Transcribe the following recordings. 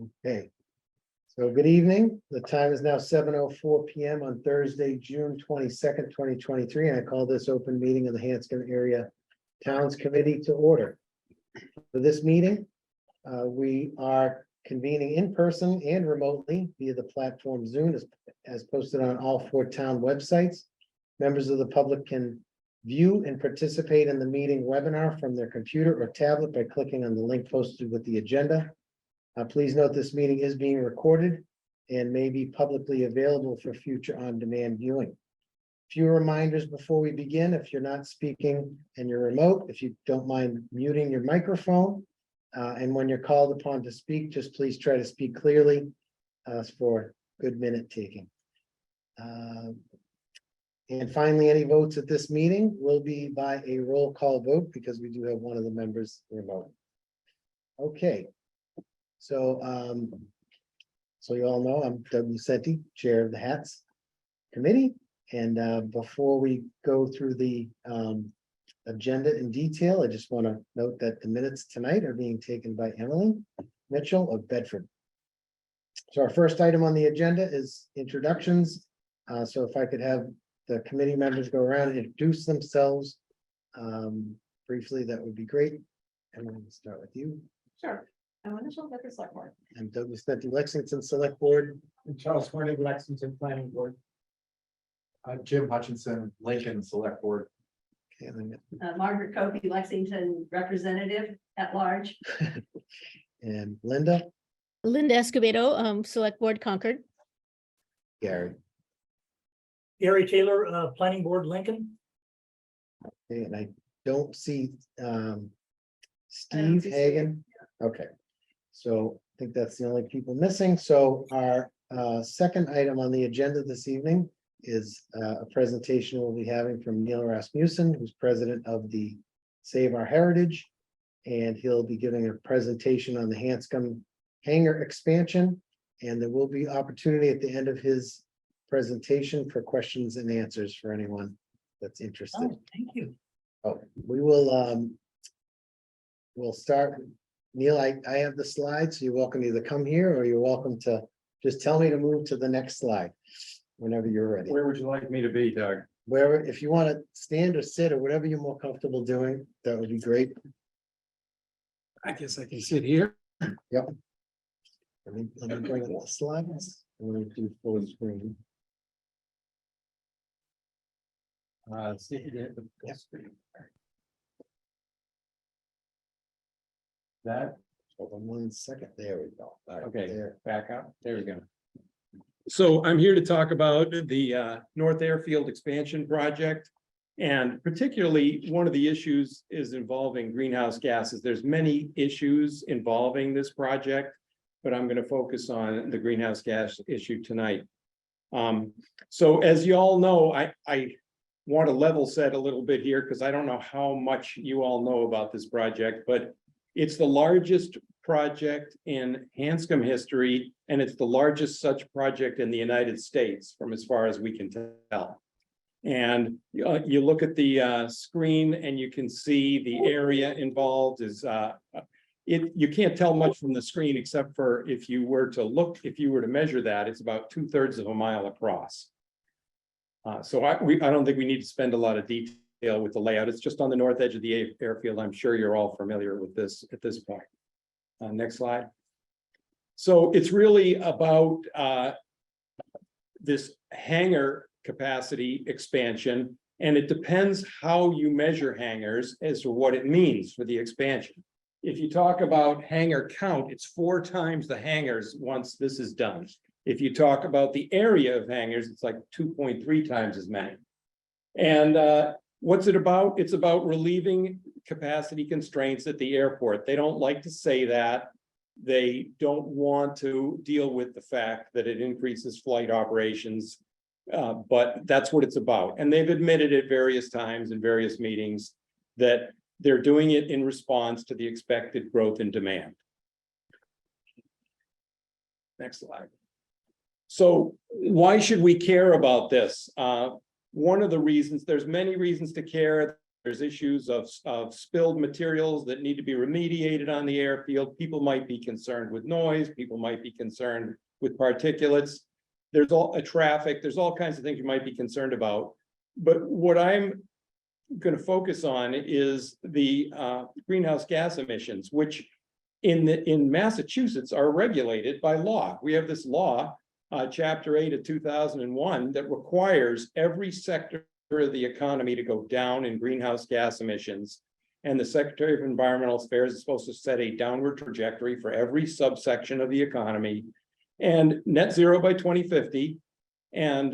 Okay. So good evening. The time is now 7:04 PM on Thursday, June 22nd, 2023, and I call this open meeting of the Hanscom Area Towns Committee to order. For this meeting, we are convening in person and remotely via the platform Zoom as posted on all 4 town websites. Members of the public can view and participate in the meeting webinar from their computer or tablet by clicking on the link posted with the agenda. Please note this meeting is being recorded and may be publicly available for future on-demand viewing. Few reminders before we begin. If you're not speaking and you're remote, if you don't mind muting your microphone, and when you're called upon to speak, just please try to speak clearly for good minute taking. And finally, any votes at this meeting will be by a roll call vote because we do have one of the members remote. Okay. So you all know I'm Doug Lucenti, Chair of the HATS Committee. And before we go through the agenda in detail, I just want to note that the minutes tonight are being taken by Emily Mitchell of Bedford. So our first item on the agenda is introductions. So if I could have the committee members go around and introduce themselves briefly, that would be great. And I'm going to start with you. Sure. I'm Mitchell, Bedford Select Board. I'm Doug Lucenti, Lexington Select Board. And Charles Hornig, Lexington Planning Board. Jim Hutchinson, Lincoln Select Board. Okay, and Margaret Kobe, Lexington Representative at Large. and Linda, Linda Escobedo, Select Board Concord. Gary. Gary Taylor, Planning Board, Lincoln. Okay, and I don't see Steve Hagan. Okay, so I think that's the only people missing. So our second item on the agenda this evening is a presentation we'll be having from Neil Rasmussen, who's president of the Save Our Heritage. And he'll be giving a presentation on the Hanscom hangar expansion. And there will be opportunity at the end of his presentation for questions and answers for anyone that's interested. Oh, thank you. Oh, we will we'll start. Neil, I have the slides, so you're welcome to either come here or you're welcome to just tell me to move to the next slide whenever you're ready. Where would you like me to be, Doug? Wherever, if you want to stand or sit or whatever you're more comfortable doing, that would be great. I guess I can sit here. Let me bring up the slides. I'm going to do full screen. That, Hold on 1 second. There we go. All right, okay, there. back up, there we go. So I'm here to talk about the North Airfield expansion project. And particularly, one of the issues is involving greenhouse gases. There's many issues involving this project, but I'm going to focus on the greenhouse gas issue tonight. So as you all know, I want to level set a little bit here because I don't know how much you all know about this project, but it's the largest project in Hanscom history, and it's the largest such project in the United States from as far as we can tell. And you look at the screen and you can see the area involved is you can't tell much from the screen except for if you were to measure that, it's about 2/3 of a mile across. So I don't think we need to spend a lot of detail with the layout. It's just on the north edge of the airfield. I'm sure you're all familiar with this at this point. Next slide. So it's really about this hangar capacity expansion, and it depends how you measure hangars as to what it means for the expansion. If you talk about hangar count, it's 4 times the hangars once this is done. If you talk about the area of hangars, it's like 2.3 times as many. And what's it about? It's about relieving capacity constraints at the airport. They don't like to say that. They don't want to deal with the fact that it increases flight operations, but that's what it's about. And they've admitted at various times in various meetings that they're doing it in response to the expected growth in demand. Next slide. So why should we care about this? One of the reasons, there's many reasons to care. there's issues of spilled materials that need to be remediated on the airfield. People might be concerned with noise. People might be concerned with particulates. There's traffic. There's all kinds of things you might be concerned about. But what I'm going to focus on is the greenhouse gas emissions, which in Massachusetts are regulated by law. We have this law, Chapter 8 of 2001, that requires every sector of the economy to go down in greenhouse gas emissions. And the Secretary of Environmental Affairs is supposed to set a downward trajectory for every subsection of the economy and net zero by 2050. And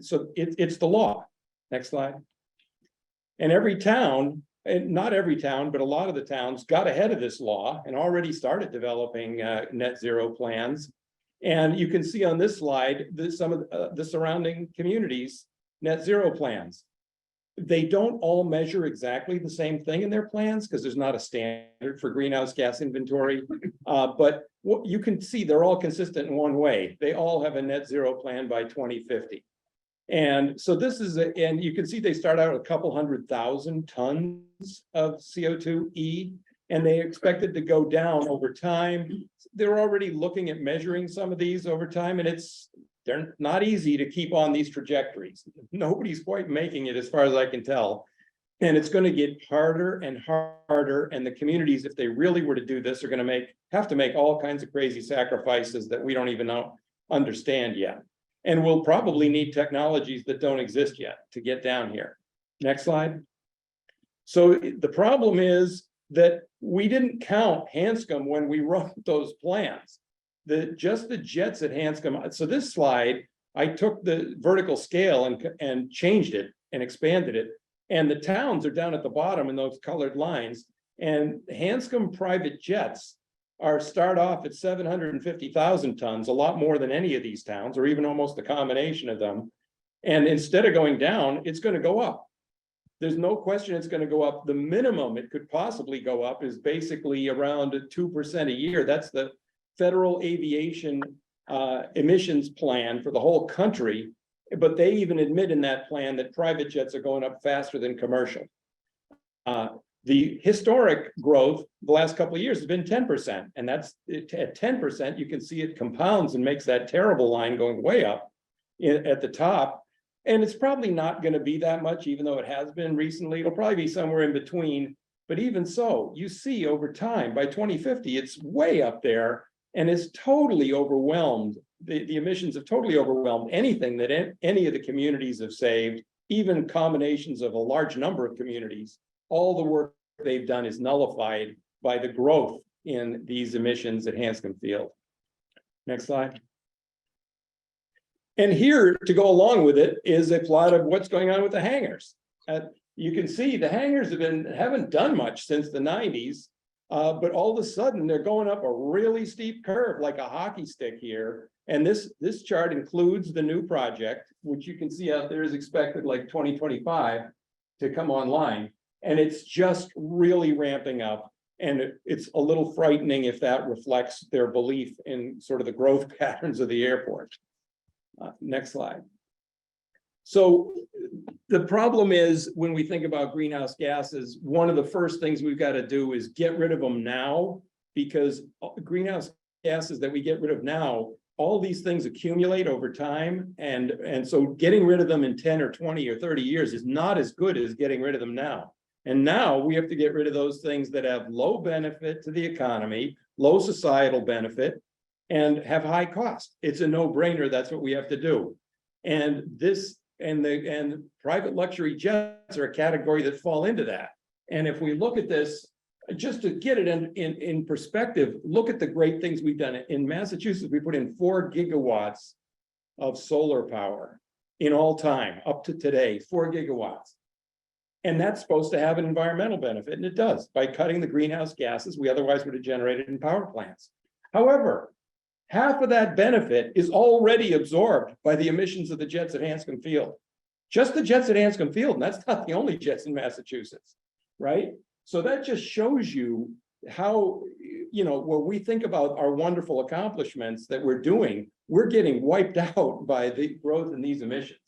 so it's the law. Next slide. And every town, and not every town, but a lot of the towns got ahead of this law and already started developing net zero plans. And you can see on this slide some of the surrounding communities' net zero plans. They don't all measure exactly the same thing in their plans because there's not a standard for greenhouse gas inventory. But what you can see, they're all consistent in one way. They all have a net zero plan by 2050. And so this is, and you can see they start out with a couple 100,000 tons of CO2e, and they expected to go down over time. They're already looking at measuring some of these over time, and they're not easy to keep on these trajectories. Nobody's quite making it as far as I can tell. And it's going to get harder and harder. And the communities, if they really were to do this, are going to have to make all kinds of crazy sacrifices that we don't even understand yet. And we'll probably need technologies that don't exist yet to get down here. Next slide. So the problem is that we didn't count Hanscom when we wrote those plans. Just the jets at Hanscom. So this slide, I took the vertical scale and changed it and expanded it. And the towns are down at the bottom in those colored lines. And Hanscom private jets start off at 750,000 tons, a lot more than any of these towns, or even almost a combination of them. And instead of going down, it's going to go up. There's no question it's going to go up. The minimum it could possibly go up is basically around 2% a year. That's the Federal Aviation emissions plan for the whole country. But they even admit in that plan that private jets are going up faster than commercial. The historic growth the last couple of years has been 10%. And that's at 10%, you can see it compounds and makes that terrible line going way up at the top. And it's probably not going to be that much, even though it has been recently. It'll probably be somewhere in between. But even so, you see over time, by 2050, it's way up there and it's totally overwhelmed. The emissions have totally overwhelmed anything that any of the communities have saved, even combinations of a large number of communities. All the work they've done is nullified by the growth in these emissions at Hanscom Field. Next slide. And here, to go along with it, is a plot of what's going on with the hangars. You can see the hangars haven't done much since the 90s, but all of a sudden they're going up a really steep curve, like a hockey stick here. And this chart includes the new project, which you can see out there is expected like 2025 to come online. And it's just really ramping up. And it's a little frightening if that reflects their belief in sort of the growth patterns of the airport. Next slide. So the problem is when we think about greenhouse gases, one of the first things we've got to do is get rid of them now, because greenhouse gases that we get rid of now, all these things accumulate over time. And so getting rid of them in 10 or 20 or 30 years is not as good as getting rid of them now. And now we have to get rid of those things that have low benefit to the economy, low societal benefit, and have high cost. It's a no-brainer. That's what we have to do. And private luxury jets are a category that fall into that. And if we look at this, just to get it in perspective, look at the great things we've done. In Massachusetts, we put in 4 gigawatts of solar power in all time, up to today, 4 gigawatts. And that's supposed to have an environmental benefit, and it does, by cutting the greenhouse gases we otherwise would have generated in power plants. However, half of that benefit is already absorbed by the emissions of the jets at Hanscom Field. Just the jets at Hanscom Field, and that's not the only jets in Massachusetts, right? So that just shows you how, when we think about our wonderful accomplishments that we're doing, we're getting wiped out by the growth in these emissions.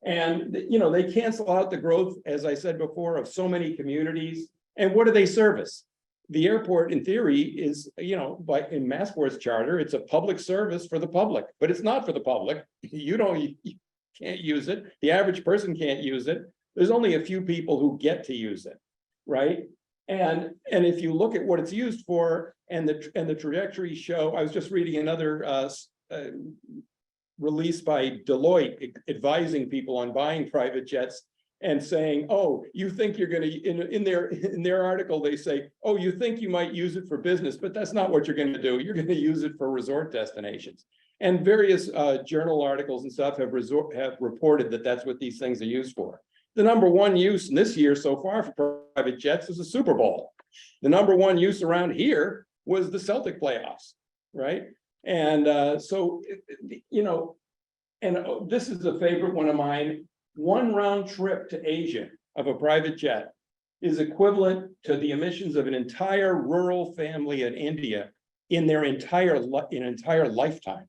And, you know, they cancel out the growth, as I said before, of so many communities. And what do they service? The airport, in theory, is, you know, in Massport's charter, it's a public service for the public, but it's not for the public. You can't use it. The average person can't use it. There's only a few people who get to use it, right? And if you look at what it's used for, and the trajectories show, I was just reading another release by Deloitte advising people on buying private jets and saying, oh, you think you're going to, in their article, they say, oh, you think you might use it for business, but that's not what you're going to do. You're going to use it for resort destinations. And various journal articles and stuff have reported that that's what these things are used for. The number one use this year so far for private jets is the Super Bowl. The number one use around here was the Celtic playoffs, right? And so, you know, and this is a favorite one of mine. One round trip to Asia of a private jet is equivalent to the emissions of an entire rural family in India in their entire lifetime.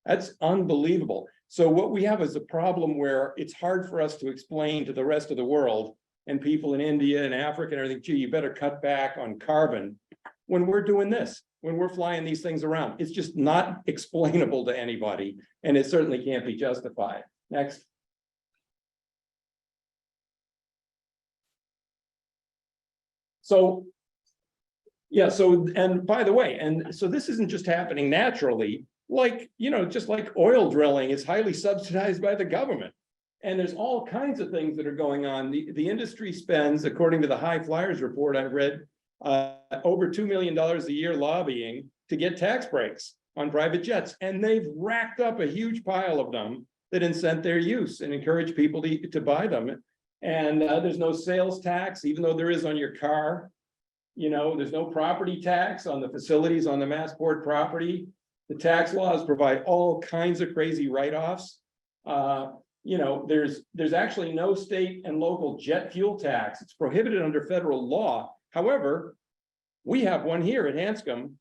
That's unbelievable. So what we have is a problem where it's hard for us to explain to the rest of the world and people in India and Africa and everything, gee, you better cut back on carbon when we're doing this, when we're flying these things around. It's just not explainable to anybody, and it certainly can't be justified. Next. So, yeah, so, and by the way, and so this isn't just happening naturally, like, you know, just like oil drilling is highly subsidized by the government. And there's all kinds of things that are going on. The industry spends, according to the High Flyers report I read, over $2 million a year lobbying to get tax breaks on private jets. And they've racked up a huge pile of them that incent their use and encourage people to buy them. And there's no sales tax, even though there is on your car. You know, there's no property tax on the facilities on the Massport property. The tax laws provide all kinds of crazy write-offs. You know, there's actually no state and local jet fuel tax. It's prohibited under federal law. However, we have one here at Hanscom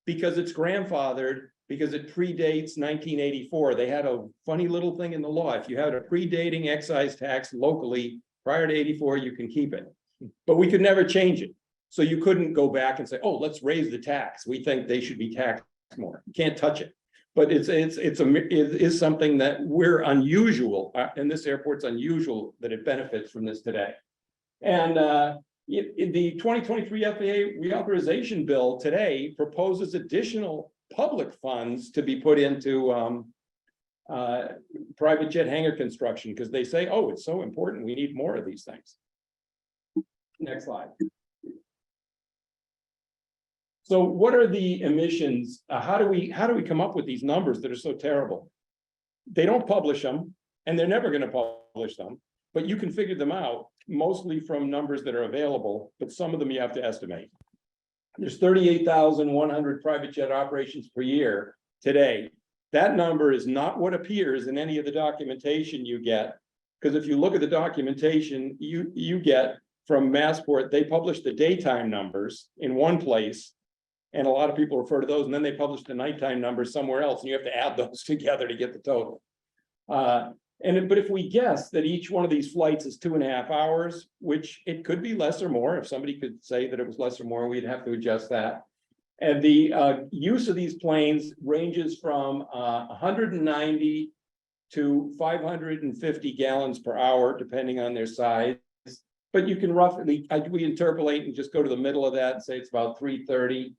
because it's grandfathered, because it predates 1984. They had a funny little thing in the law. If you had a predating excise tax locally prior to 84, you can keep it. But we could never change it. So you couldn't go back and say, oh, let's raise the tax. We think they should be taxed more. You can't touch it. But it is something that we're unusual, and this airport's unusual that it benefits from this today. And the 2023 FAA reauthorization bill today proposes additional public funds to be put into private jet hangar construction, because they say, oh, it's so important, we need more of these things. Next slide. So what are the emissions? How do we come up with these numbers that are so terrible? They don't publish them, and they're never going to publish them, but you can figure them out mostly from numbers that are available, but some of them you have to estimate. There's 38,100 private jet operations per year today. That number is not what appears in any of the documentation you get, because if you look at the documentation you get from Massport, they publish the daytime numbers in one place, and a lot of people refer to those, and then they publish the nighttime numbers somewhere else, and you have to add those together to get the total. But if we guess that each one of these flights is 2.5 hours, which it could be less or more, if somebody could say that it was less or more, we'd have to adjust that. And the use of these planes ranges from 190 to 550 gallons per hour, depending on their size. But you can roughly, we interpolate and just go to the middle of that and say it's about 330.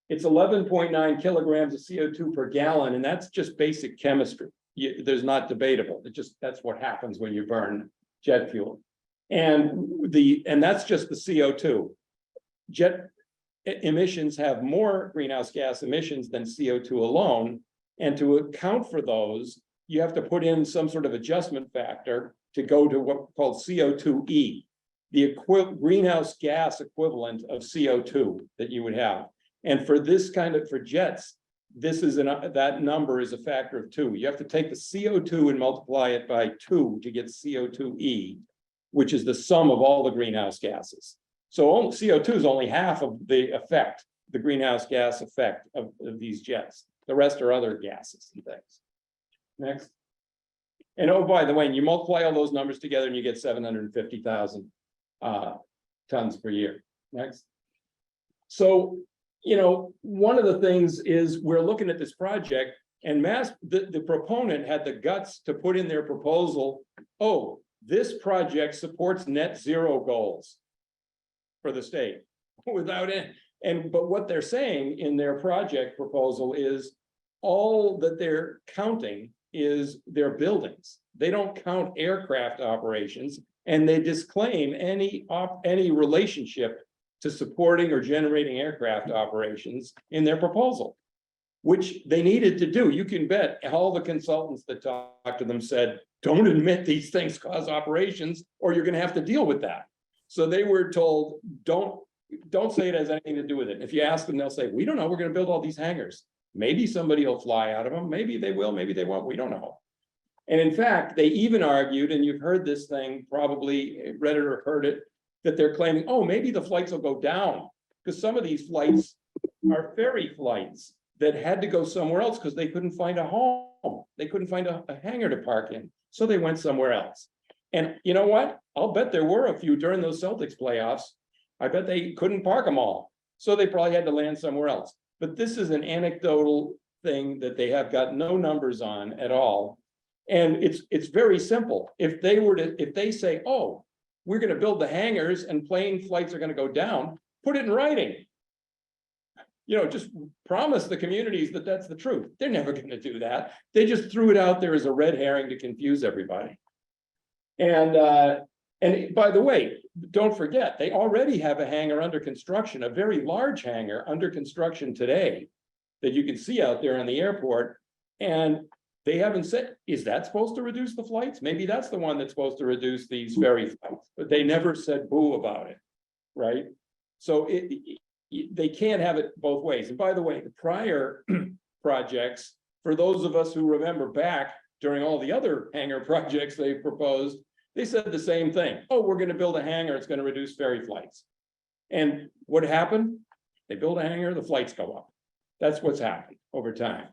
It's 11.9 kilograms of CO2 per gallon, and that's just basic chemistry. There's not debatable. That's what happens when you burn jet fuel. And that's just the CO2. Jet emissions have more greenhouse gas emissions than CO2 alone. And to account for those, you have to put in some sort of adjustment factor to go to what's called CO2e, the greenhouse gas equivalent of CO2 that you would have. And for this for jets, this is that number is a factor of 2. You have to take the CO2 and multiply it by 2 to get CO2e, which is the sum of all the greenhouse gases. So CO2 is only half of the effect, the greenhouse gas effect of these jets. The rest are other gases and things. Next. And oh, by the way, and you multiply all those numbers together and you get 750,000 tons per year. Next. So, you know, one of the things is we're looking at this project and the proponent had the guts to put in their proposal, oh, this project supports net zero goals for the state without it. But what they're saying in their project proposal is all that they're counting is their buildings. They don't count aircraft operations, and they disclaim any relationship to supporting or generating aircraft operations in their proposal, which they needed to do. You can bet all the consultants that talked to them said, don't admit these things cause operations, or you're going to have to deal with that. So they were told, don't say it has anything to do with it. If you ask them, they'll say, we don't know, we're going to build all these hangars. Maybe somebody will fly out of them. Maybe they will, maybe they won't. We don't know. And in fact, they even argued, and you've heard this thing, probably read it or heard it, that they're claiming, oh, maybe the flights will go down because some of these flights are ferry flights that had to go somewhere else because they couldn't find a home. They couldn't find a hangar to park in. So they went somewhere else. And you know what? I'll bet there were a few during those Celtics playoffs. I bet they couldn't park them all. So they probably had to land somewhere else. But this is an anecdotal thing that they have got no numbers on at all. And it's very simple. If they say, oh, we're going to build the hangars and plane flights are going to go down, put it in writing. You know, just promise the communities that that's the truth. They're never going to do that. They just threw it out there as a red herring to confuse everybody. And by the way, don't forget, they already have a hangar under construction, a very large hangar under construction today that you can see out there on the airport. And they haven't said, is that supposed to reduce the flights? Maybe that's the one that's supposed to reduce these ferry flights, but they never said boo about it, right? So they can't have it both ways. And by the way, the prior projects, for those of us who remember back during all the other hangar projects they proposed, they said the same thing. Oh, we're going to build a hangar. It's going to reduce ferry flights. And what happened? They build a hangar, the flights go up. That's what's happened over time.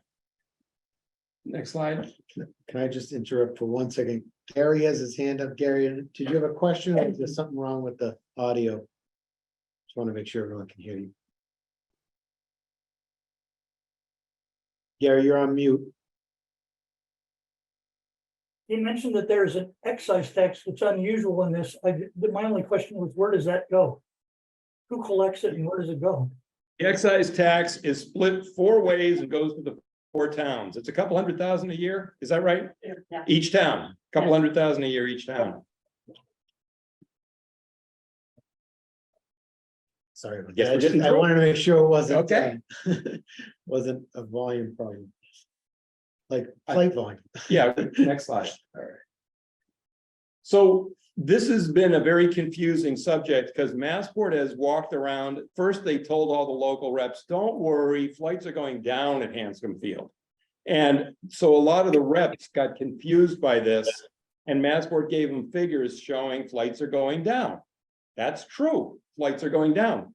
Next slide. Can I just interrupt for 1 second? Gary has his hand up. Gary, did you have a question or is there something wrong with the audio? Just want to make sure everyone can hear you. Gary, you're on mute. He mentioned that there's an excise tax that's unusual in this. My only question was, where does that go? Who collects it and where does it go? The excise tax is split 4 ways and goes to the 4 towns. It's a couple $100,000 a year. Is that right? Yeah. Each town, couple $100,000 a year each town. Sorry about Yes, that. we're getting I through. wanted to make sure it wasn't, Okay. wasn't a volume problem. Like flight volume. Yeah, next slide. All right. So this has been a very confusing subject because Massport has walked around. First, they told all the local reps, don't worry, flights are going down at Hanscom Field. And so a lot of the reps got confused by this, and Massport gave them figures showing flights are going down. That's true. Flights are going down,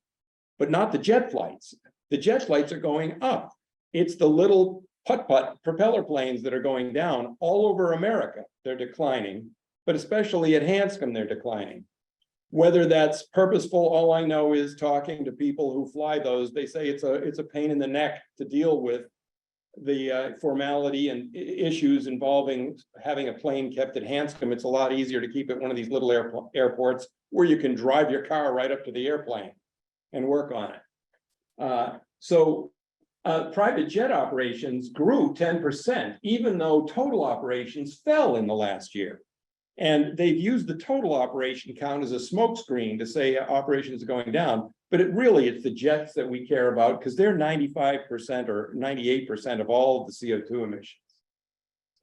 but not the jet flights. The jet flights are going up. It's the little putt-putt propeller planes that are going down all over America. They're declining, but especially at Hanscom, they're declining. Whether that's purposeful, all I know is talking to people who fly those, they say it's a pain in the neck to deal with the formality and issues involving having a plane kept at Hanscom. It's a lot easier to keep at one of these little airports where you can drive your car right up to the airplane and work on it. Private jet operations grew 10%, even though total operations fell in the last year. And they've used the total operation count as a smokescreen to say operations are going down, but it's the jets that we care about because they're 95% or 98% of all of the CO2 emissions.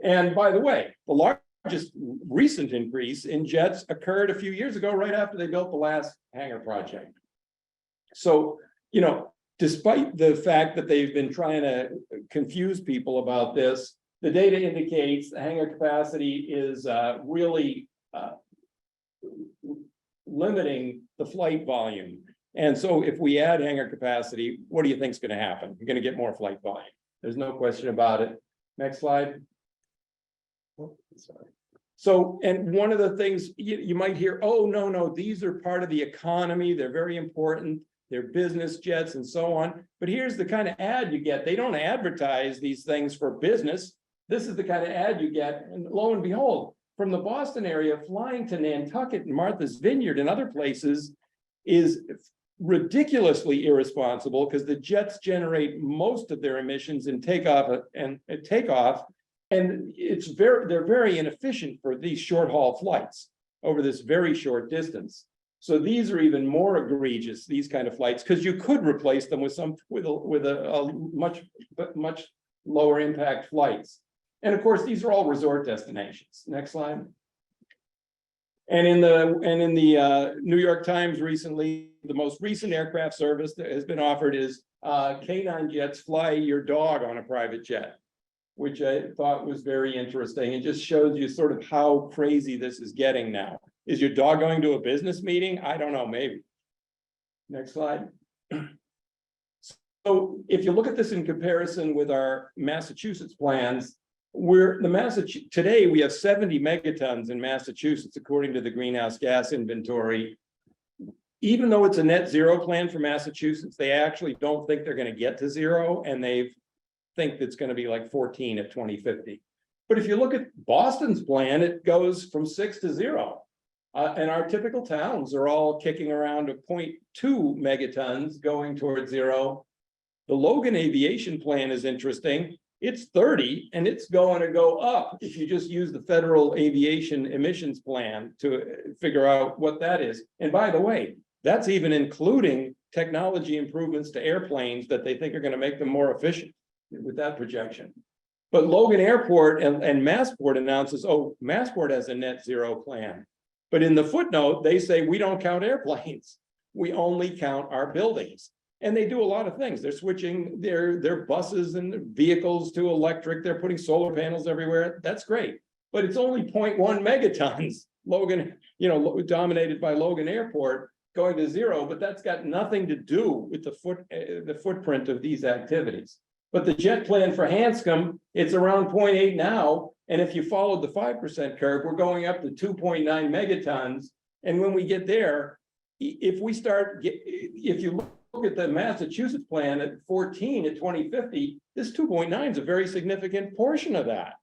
And by the way, the largest recent increase in jets occurred a few years ago, right after they built the last hangar project. So, you know, despite the fact that they've been trying to confuse people about this, the data indicates the hangar capacity is really limiting the flight volume. And so if we add hangar capacity, what do you think is going to happen? You're going to get more flight volume. There's no question about it. Next slide. Oh, sorry. So, and one of the things you might hear, oh, no, these are part of the economy. They're very important. They're business jets and so on. But here's the kind of ad you get. They don't advertise these things for business. This is the kind of ad you get. And lo and behold, from the Boston area, flying to Nantucket and Martha's Vineyard and other places is ridiculously irresponsible because the jets generate most of their emissions in takeoff. And they're very inefficient for these short haul flights over this very short distance. So these are even more egregious, these kind of flights, because you could replace them with a much lower impact flights. And of course, these are all resort destinations. Next slide. And in the New York Times recently, the most recent aircraft service that has been offered is K9 jets fly your dog on a private jet, which I thought was very interesting. It just shows you sort of how crazy this is getting now. Is your dog going to a business meeting? I don't know, maybe. Next slide. So if you look at this in comparison with our Massachusetts plans, today we have 70 megatons in Massachusetts, according to the greenhouse gas inventory. Even though it's a net zero plan for Massachusetts, they actually don't think they're going to get to zero, and they think it's going to be like 14 at 2050. But if you look at Boston's plan, it goes from 6 to 0. And our typical towns are all kicking around a 0.2 megatons going towards 0. The Logan aviation plan is interesting. It's 30, and it's going to go up if you just use the federal aviation emissions plan to figure out what that is. And by the way, that's even including technology improvements to airplanes that they think are going to make them more efficient with that projection. But Logan Airport and Massport announces, oh, Massport has a net zero plan. But in the footnote, they say we don't count airplanes. We only count our buildings. And they do a lot of things. They're switching their buses and vehicles to electric. They're putting solar panels everywhere. That's great. But it's only 0.1 megatons. Logan, dominated by Logan Airport, going to 0, but that's got nothing to do with the footprint of these activities. But the jet plan for Hanscom, it's around 0.8 now. And if you followed the 5% curve, we're going up to 2.9 megatons. And when we get there, if you look at the Massachusetts plan at 14 at 2050, this 2.9 is a very significant portion of that.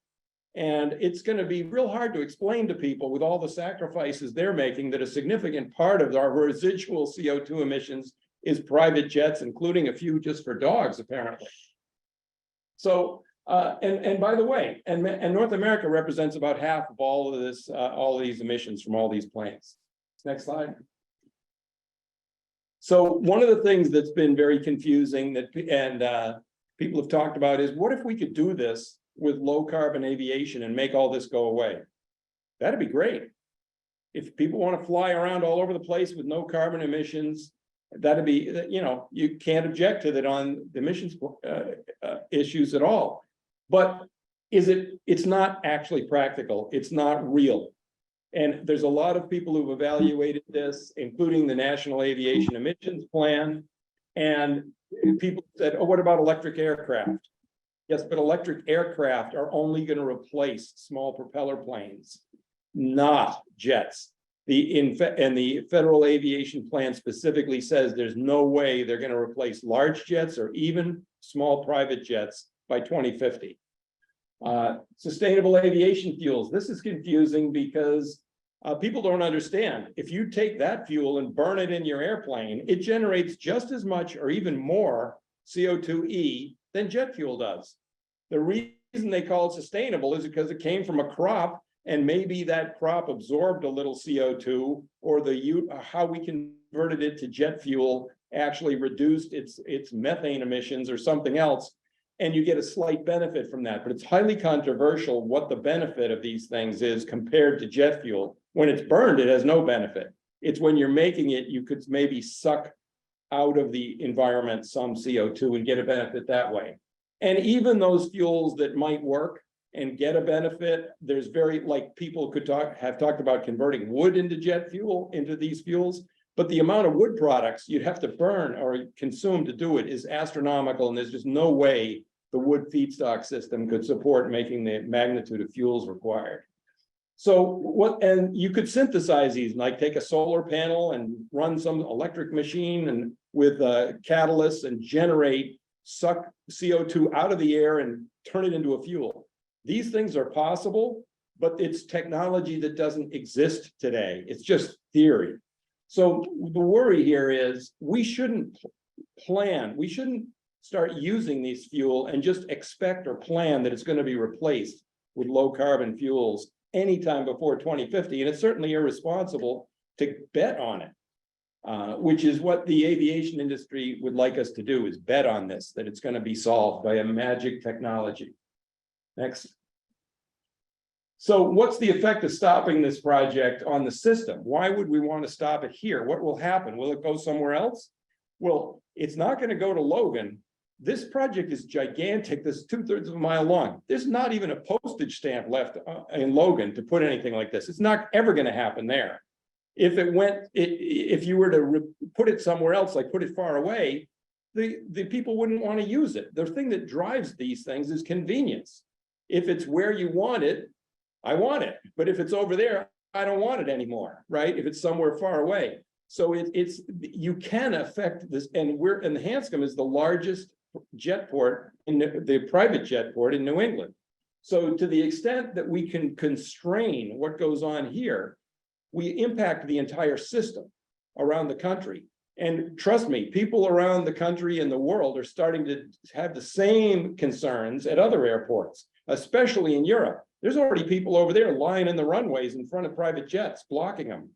And it's going to be real hard to explain to people with all the sacrifices they're making that a significant part of our residual CO2 emissions is private jets, including a few just for dogs, apparently. So, and by the way, and North America represents about half of all of this, all of these emissions from all these planes. Next slide. So one of the things that's been very confusing and people have talked about is, what if we could do this with low carbon aviation and make all this go away? That'd be great. If people want to fly around all over the place with no carbon emissions, that'd be, you can't object to that on the emissions issues at all. But it's not actually practical. It's not real. And there's a lot of people who've evaluated this, including the National Aviation Emissions Plan. And people said, oh, what about electric aircraft? Yes, but electric aircraft are only going to replace small propeller planes, not jets. And the Federal Aviation Plan specifically says there's no way they're going to replace large jets or even small private jets by 2050. Sustainable aviation fuels. This is confusing because people don't understand. If you take that fuel and burn it in your airplane, it generates just as much or even more CO2e than jet fuel does. The reason they call it sustainable is because it came from a crop, and maybe that crop absorbed a little CO2, or how we converted it to jet fuel actually reduced its methane emissions or something else. And you get a slight benefit from that, but it's highly controversial what the benefit of these things is compared to jet fuel. When it's burned, it has no benefit. It's when you're making it, you could maybe suck out of the environment some CO2 and get a benefit that way. And even those fuels that might work and get a benefit, there's people have talked about converting wood into jet fuel, into these fuels. But the amount of wood products you'd have to burn or consume to do it is astronomical, and there's just no way the wood feedstock system could support making the magnitude of fuels required. So and you could synthesize these, like take a solar panel and run some electric machine and with catalysts and suck CO2 out of the air and turn it into a fuel. These things are possible, but it's technology that doesn't exist today. It's just theory. So the worry here is we shouldn't start using these fuel and just expect or plan that it's going to be replaced with low carbon fuels anytime before 2050. And it's certainly irresponsible to bet on it, which is what the aviation industry would like us to do, is bet on this, that it's going to be solved by a magic technology. Next. So what's the effect of stopping this project on the system? Why would we want to stop it here? What will happen? Will it go somewhere else? Well, it's not going to go to Logan. This project is gigantic. This is 2/3 of a mile long. There's not even a postage stamp left in Logan to put anything like this. It's not ever going to happen there. If you were to put it somewhere else, like put it far away, the people wouldn't want to use it. The thing that drives these things is convenience. If it's where you want it, I want it. But if it's over there, I don't want it anymore, right? If it's somewhere far away. So you can affect this, and the Hanscom is the largest jet port in the private jet port in New England. So to the extent that we can constrain what goes on here, we impact the entire system around the country. And trust me, people around the country and the world are starting to have the same concerns at other airports, especially in Europe. There's already people over there lying in the runways in front of private jets, blocking them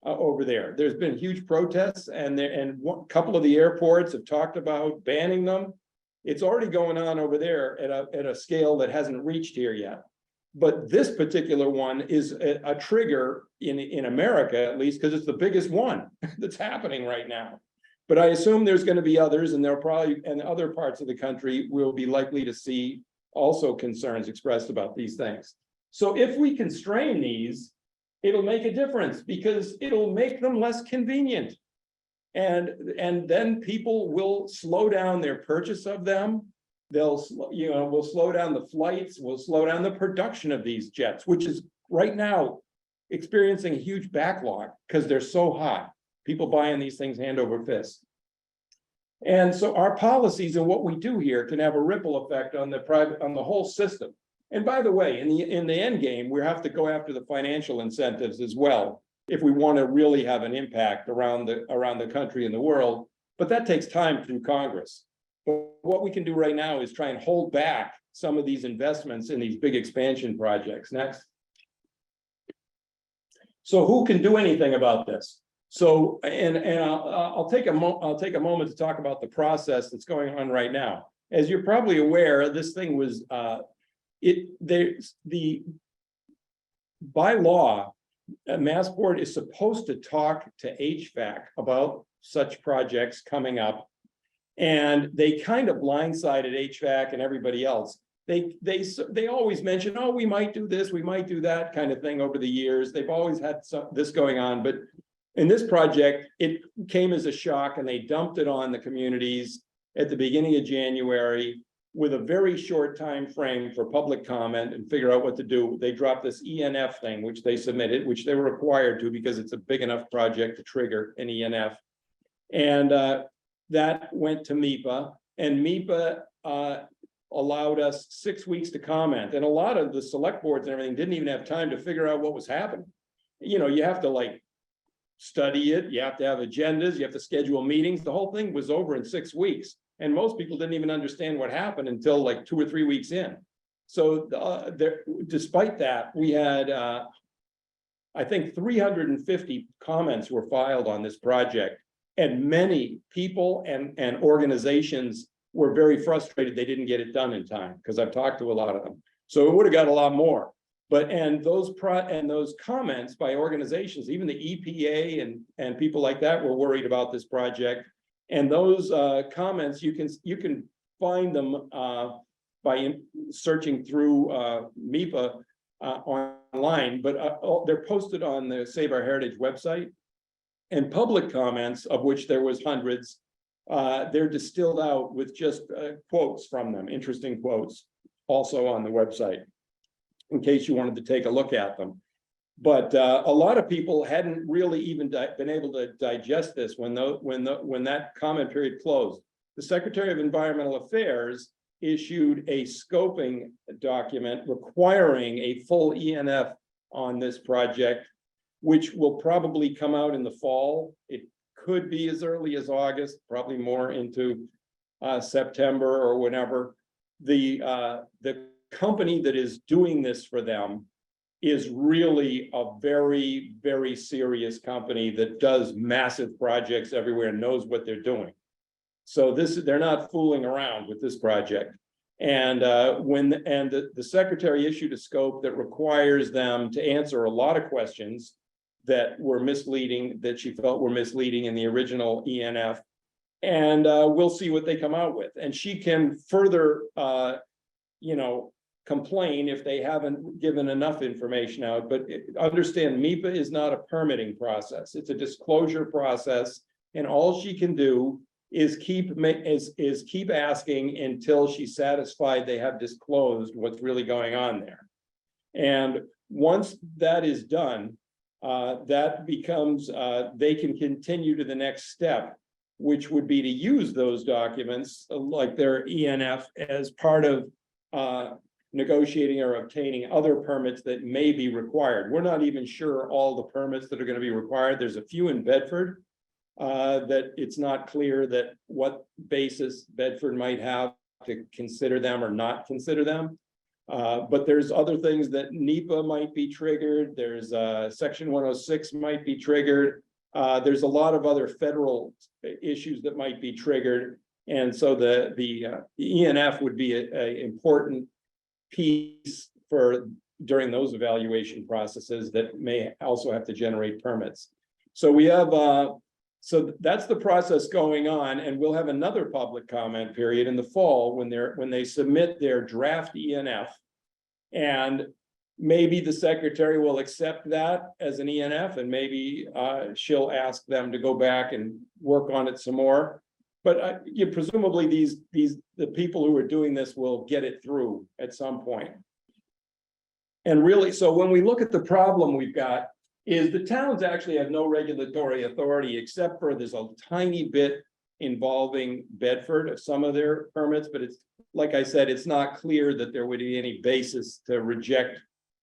over there. There's been huge protests, and a couple of the airports have talked about banning them. It's already going on over there at a scale that hasn't reached here yet. But this particular one is a trigger in America, at least, because it's the biggest one that's happening right now. But I assume there's going to be others, and there'll probably, and other parts of the country will be likely to see also concerns expressed about these things. So if we constrain these, it'll make a difference because it'll make them less convenient. And then people will slow down their purchase of them. We'll slow down the flights, we'll slow down the production of these jets, which is right now experiencing a huge backlog because they're so hot. People buying these things hand over fist. And so our policies and what we do here can have a ripple effect on the whole system. And by the way, in the end game, we have to go after the financial incentives as well if we want to really have an impact around the country and the world. But that takes time through Congress. But what we can do right now is try and hold back some of these investments in these big expansion projects. Next. So who can do anything about this? So, and I'll take a moment to talk about the process that's going on right now. As you're probably aware, this thing was by law, Massport is supposed to talk to HVAC about such projects coming up. And they kind of blindsided HVAC and everybody else. They always mention, oh, we might do this, we might do that kind of thing over the years. They've always had this going on, but in this project, it came as a shock, and they dumped it on the communities at the beginning of January with a very short time frame for public comment and figure out what to do. They dropped this ENF thing, which they submitted, which they were required to because it's a big enough project to trigger an ENF. And that went to MEPA, and MEPA allowed us 6 weeks to comment. And a lot of the select boards and everything didn't even have time to figure out what was happening. You know, you have to study it, you have to have agendas, you have to schedule meetings. The whole thing was over in 6 weeks. And most people didn't even understand what happened until 2 or 3 weeks in. So despite that, we had, I think 350 comments were filed on this project. And many people and organizations were very frustrated they didn't get it done in time, because I've talked to a lot of them. So it would have got a lot more. But those comments by organizations, even the EPA and people like that were worried about this project. And those comments, you can find them by searching through MEPA online, but they're posted on the Save Our Heritage website. And public comments, of which there was hundreds, they're distilled out with just quotes from them, interesting quotes, also on the website, in case you wanted to take a look at them. But a lot of people hadn't really even been able to digest this when that comment period closed. The Secretary of Environmental Affairs issued a scoping document requiring a full ENF on this project, which will probably come out in the fall. It could be as early as August, probably more into September or whenever. The company that is doing this for them is really a very, very serious company that does massive projects everywhere and knows what they're doing. So they're not fooling around with this project. And the secretary issued a scope that requires them to answer a lot of questions that were misleading, that she felt were misleading in the original ENF. And we'll see what they come out with. And she can further, complain if they haven't given enough information out. But understand, MEPA is not a permitting process. It's a disclosure process. And all she can do is keep asking until she's satisfied they have disclosed what's really going on there. And once that is done, that becomes, they can continue to the next step, which would be to use those documents like their ENF as part of negotiating or obtaining other permits that may be required. We're not even sure all the permits that are going to be required. There's a few in Bedford that it's not clear that what basis Bedford might have to consider them or not consider them. But there's other things that NEPA might be triggered. There's Section 106 might be triggered. There's a lot of other federal issues that might be triggered. And so the ENF would be an important piece for during those evaluation processes that may also have to generate permits. So we have so that's the process going on, and we'll have another public comment period in the fall when they submit their draft ENF, and maybe the secretary will accept that as an ENF, and maybe she'll ask them to go back and work on it some more. But presumably the people who are doing this will get it through at some point. And really, so when we look at the problem we've got, is the towns actually have no regulatory authority, except for there's a tiny bit involving Bedford of some of their permits, but it's, like I said, it's not clear that there would be any basis to reject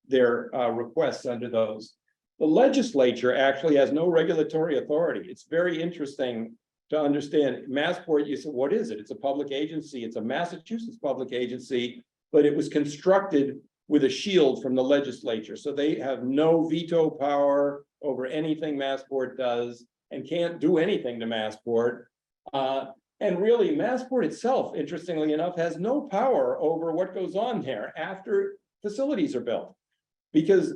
their requests under those. The legislature actually has no regulatory authority. It's very interesting to understand. Massport, you said, what is it? It's a public agency. It's a Massachusetts public agency, but it was constructed with a shield from the legislature. So they have no veto power over anything Massport does and can't do anything to Massport. And really, Massport itself, interestingly enough, has no power over what goes on there after facilities are built. Because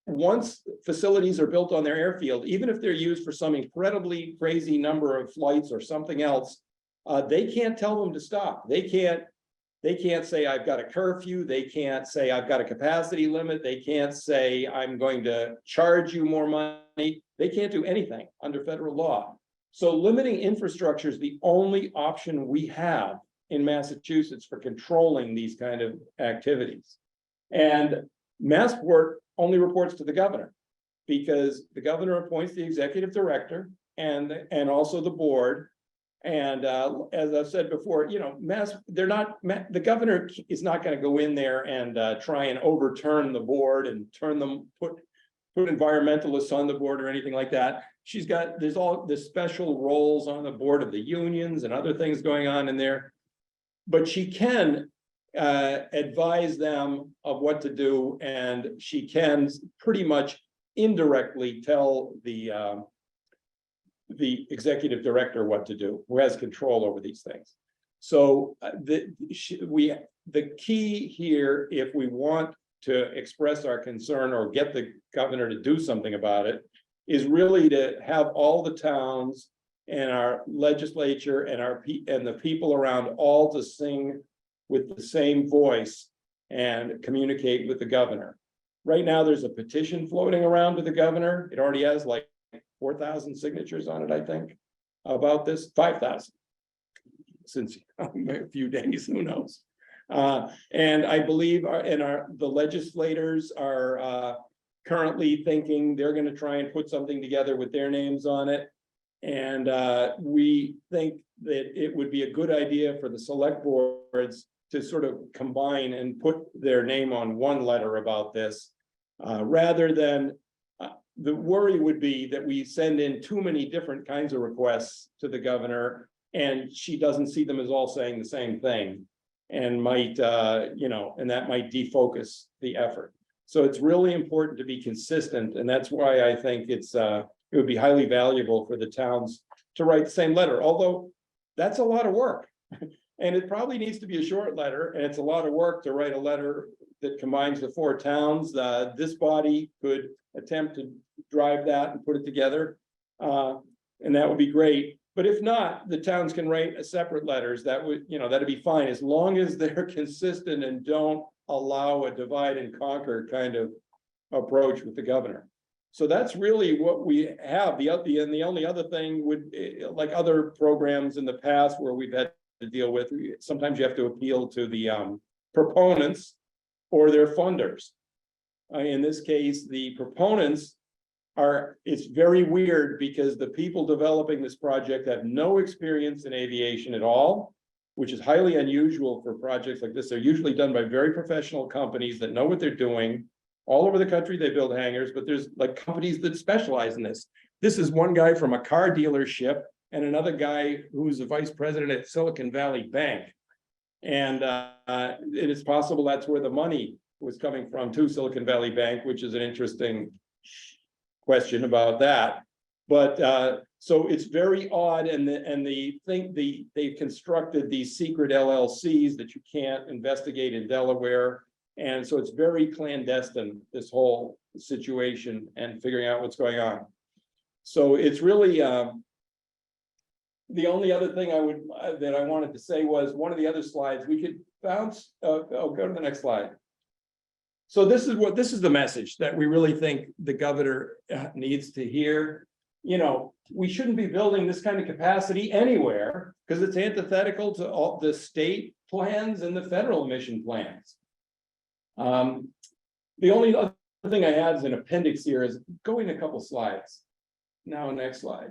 once facilities are built on their airfield, even if they're used for some incredibly crazy number of flights or something else, they can't tell them to stop. They can't say, I've got a curfew. They can't say, I've got a capacity limit. They can't say, I'm going to charge you more money. They can't do anything under federal law. So limiting infrastructure is the only option we have in Massachusetts for controlling these kind of activities. And Massport only reports to the governor, because the governor appoints the executive director and also the board. And as I've said before, the governor is not going to go in there and try and overturn the board and put environmentalists on the board or anything like that. There's all the special roles on the board of the unions and other things going on in there, but she can advise them of what to do, and she can pretty much indirectly tell the executive director what to do, who has control over these things. So the key here, if we want to express our concern or get the governor to do something about it, is really to have all the towns and our legislature and the people around all to sing with the same voice and communicate with the governor. Right now, there's a petition floating around to the governor. It already has like 4,000 signatures on it, I think, about this, 5,000. since a few days, who knows? And I believe the legislators are currently thinking they're going to try and put something together with their names on it. And we think that it would be a good idea for the select boards to sort of combine and put their name on one letter about this, rather than the worry would be that we send in too many different kinds of requests to the governor and she doesn't see them as all saying the same thing and might, and that might defocus the effort. So it's really important to be consistent. And that's why I think it would be highly valuable for the towns to write the same letter, although that's a lot of work. And it probably needs to be a short letter, and it's a lot of work to write a letter that combines the 4 towns. This body could attempt to drive that and put it together, and that would be great. But if not, the towns can write separate letters. That would, that'd be fine, as long as they're consistent and don't allow a divide and conquer kind of approach with the governor. So that's really what we have. The only other thing would, like other programs in the past where we've had to deal with, sometimes you have to appeal to the proponents or their funders. In this case, the proponents it's very weird because the people developing this project have no experience in aviation at all, which is highly unusual for projects like this. They're usually done by very professional companies that know what they're doing. All over the country, they build hangars, but there's like companies that specialize in this. This is one guy from a car dealership and another guy who's a vice president at Silicon Valley Bank. And it is possible that's where the money was coming from to Silicon Valley Bank, which is an interesting question about that. But so it's very odd, and they've constructed these secret LLCs that you can't investigate in Delaware. And so it's very clandestine, this whole situation and figuring out what's going on. So it's really the only other thing that I wanted to say was one of the other slides we could bounce. Go to the next slide. So this is the message that we really think the governor needs to hear. We shouldn't be building this kind of capacity anywhere because it's antithetical to all the state plans and the federal emission plans. The only other thing I had as an appendix here is going a couple slides. Now, next slide.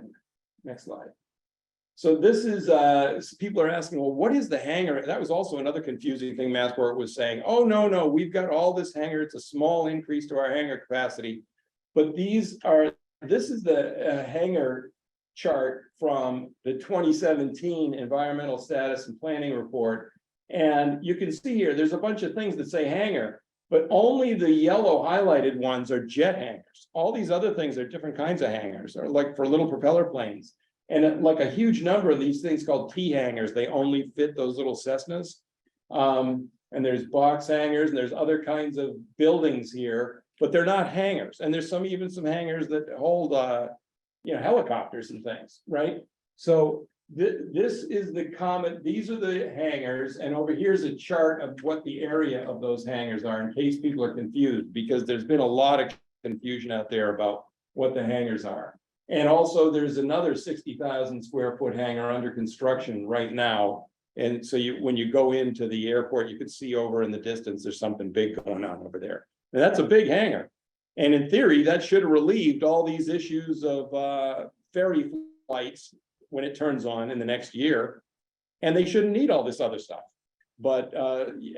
So this is, people are asking, well, what is the hangar? That was also another confusing thing Massport was saying. Oh, no, we've got all this hangar. It's a small increase to our hangar capacity. But this is the hangar chart from the 2017 Environmental Status and Planning Report. And you can see here, there's a bunch of things that say hangar, but only the yellow highlighted ones are jet hangars. All these other things are different kinds of hangars, or like for little propeller planes. And like a huge number of these things called T hangars, they only fit those little Cessnas. And there's box hangars, and there's other kinds of buildings here, but they're not hangars. And there's even some hangars that hold, helicopters and things, right? So this is the common, these are the hangars, and over here's a chart of what the area of those hangars are, in case people are confused, because there's been a lot of confusion out there about what the hangars are. And also there's another 60,000 square foot hangar under construction right now. And so when you go into the airport, you can see over in the distance, there's something big going on over there. And that's a big hangar. And in theory, that should have relieved all these issues of ferry flights when it turns on in the next year. And they shouldn't need all this other stuff. But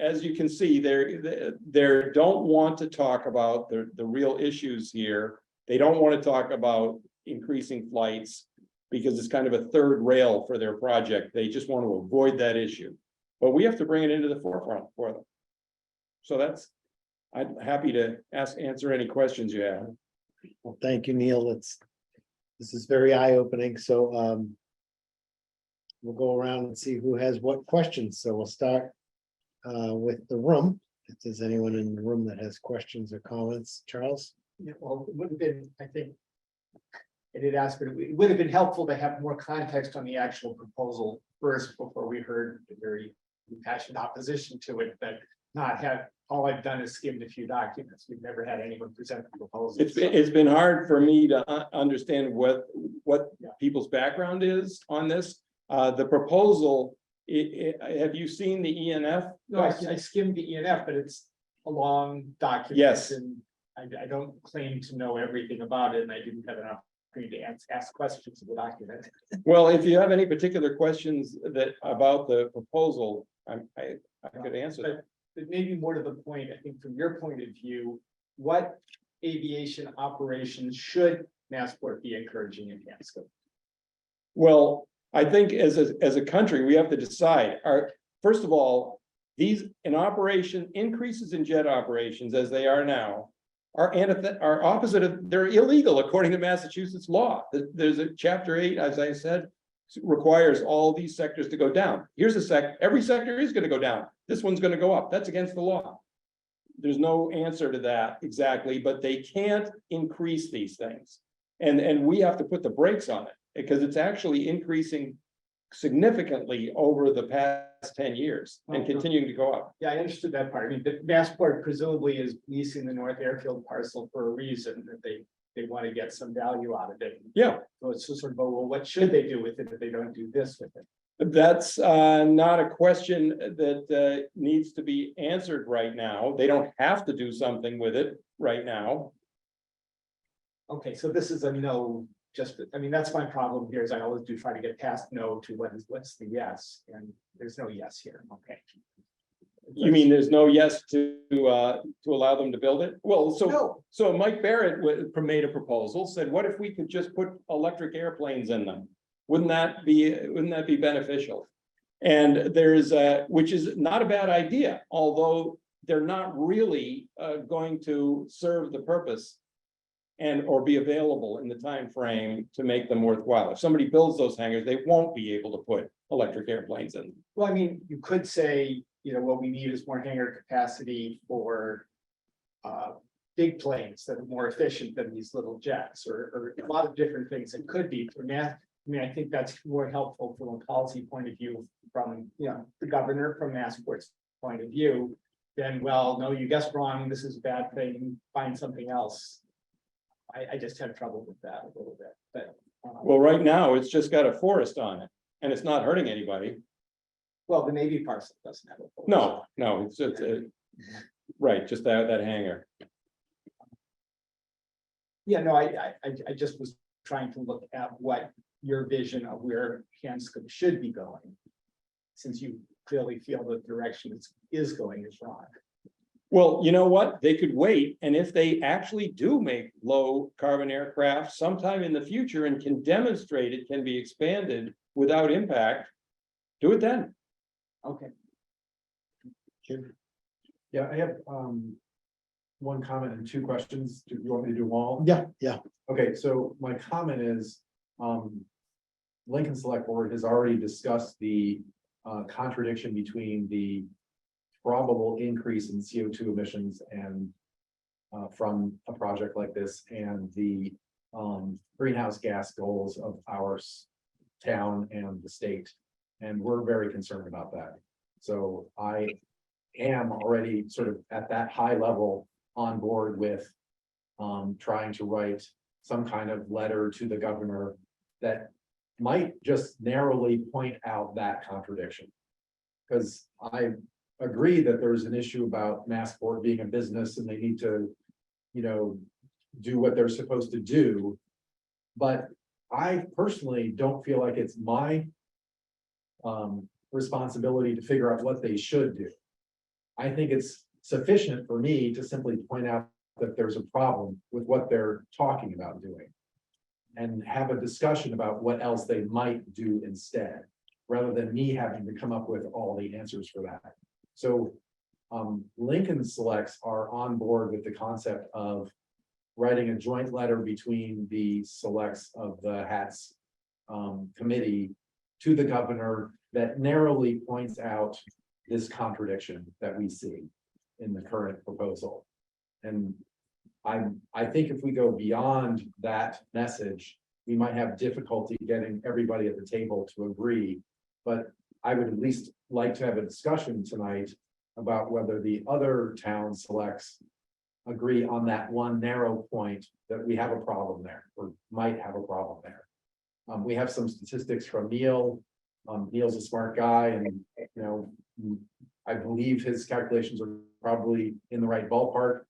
as you can see, they don't want to talk about the real issues here. They don't want to talk about increasing flights because it's kind of a third rail for their project. They just want to avoid that issue. But we have to bring it into the forefront for them. So I'm happy to answer any questions you have. Well, thank you, Neil. This is very eye-opening. So we'll go around and see who has what questions. So we'll start with the room. If there's anyone in the room that has questions or comments, Charles? Yeah, well, it would have been, I think, it had asked, but it would have been helpful to have more context on the actual proposal first before we heard the very passionate opposition to it, but not have, all I've done is skimmed a few documents. We've never had anyone present the proposal. It's been hard for me to understand what people's background is on this. The proposal have you seen the ENF? No, I skimmed the ENF, but it's a long document. Yes. And I don't claim to know everything about it, and I didn't have an opportunity to ask questions of the document. Well, if you have any particular questions about the proposal, I could answer them. But maybe more to the point, I think from your point of view, what aviation operations should Massport be encouraging in Hanscom? Well, I think as a country, we have to decide, first of all, these increases in jet operations as they are now are opposite of, they're illegal according to Massachusetts law. There's a chapter 8, as I said, requires all these sectors to go down. Here's every sector is going to go down. This one's going to go up. That's against the law. There's no answer to that exactly, but they can't increase these things. And we have to put the brakes on it because it's actually increasing significantly over the past 10 years and continuing to go up. Yeah, I understood that part. I mean, Massport presumably is leasing the North Airfield parcel for a reason, that they want to get some value out of it. Yeah. So it's just sort of, well, what should they do with it if they don't do this with it? That's not a question that needs to be answered right now. They don't have to do something with it right now. Okay, so this is a no, I mean, that's my problem here is I always do try to get past no to what's the yes, and there's no yes here. Okay. You mean there's no yes to allow them to build it? Well, No. so Mike Barrett made a proposal, said, what if we could just put electric airplanes in them? Wouldn't that be beneficial? And which is not a bad idea, although they're not really going to serve the purpose or be available in the time frame to make them worthwhile. If somebody builds those hangars, they won't be able to put electric airplanes in them. Well, I mean, you could say, what we need is more hangar capacity for big planes that are more efficient than these little jets, or a lot of different things. It could be for math. I mean, I think that's more helpful from a policy point of view from, the governor, from Massport's point of view, than, well, no, you guessed wrong, this is a bad thing, find something else. I just have trouble with that a little bit, but. Well, right now, it's just got a forest on it, and it's not hurting anybody. Well, the Navy parcel doesn't have a. forest. No, it's right, just that hangar. Yeah, no, I just was trying to look at what your vision of where Hanscom should be going, since you clearly feel the direction is going is wrong. Well, you know what? They could wait, and if they actually do make low carbon aircraft sometime in the future and can demonstrate it can be expanded without impact, do it then. Okay. Yeah, I have one comment and two questions. Do you want me to do them all? Yeah. Okay, so my comment is, Lincoln Select Board has already discussed the contradiction between the probable increase in CO2 emissions and from a project like this and the greenhouse gas goals of our town and the state. And we're very concerned about that. So I am already sort of at that high level on board with trying to write some kind of letter to the governor that might just narrowly point out that contradiction. Because I agree that there's an issue about Massport being a business and they need to, do what they're supposed to do. But I personally don't feel like it's my responsibility to figure out what they should do. I think it's sufficient for me to simply point out that there's a problem with what they're talking about doing and have a discussion about what else they might do instead, rather than me having to come up with all the answers for that. So Lincoln Selects are on board with the concept of writing a joint letter between the selects of the HATS committee to the governor that narrowly points out this contradiction that we see in the current proposal. And I think if we go beyond that message, we might have difficulty getting everybody at the table to agree. But I would at least like to have a discussion tonight about whether the other town selects agree on that one narrow point that we have a problem there or might have a problem there. We have some statistics from Neil Neil's a smart guy and, you know, I believe his calculations are probably in the right ballpark.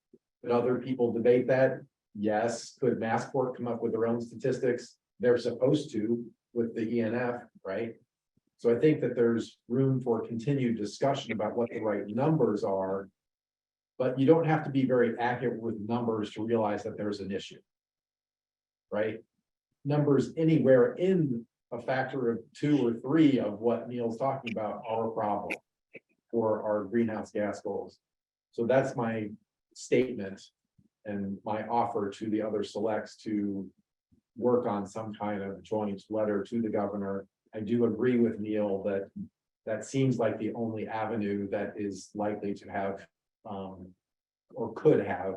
But other people debate that. Yes, could Massport come up with their own statistics? They're supposed to with the ENF, right? So I think that there's room for continued discussion about what the right numbers are. But you don't have to be very accurate with numbers to realize that there's an issue. Right? Numbers anywhere in a factor of 2 or 3 of what Neil's talking about are a problem for our greenhouse gas goals. So that's my statement and my offer to the other selects to work on some kind of joint letter to the governor. I do agree with Neil that that seems like the only avenue that is likely to have or could have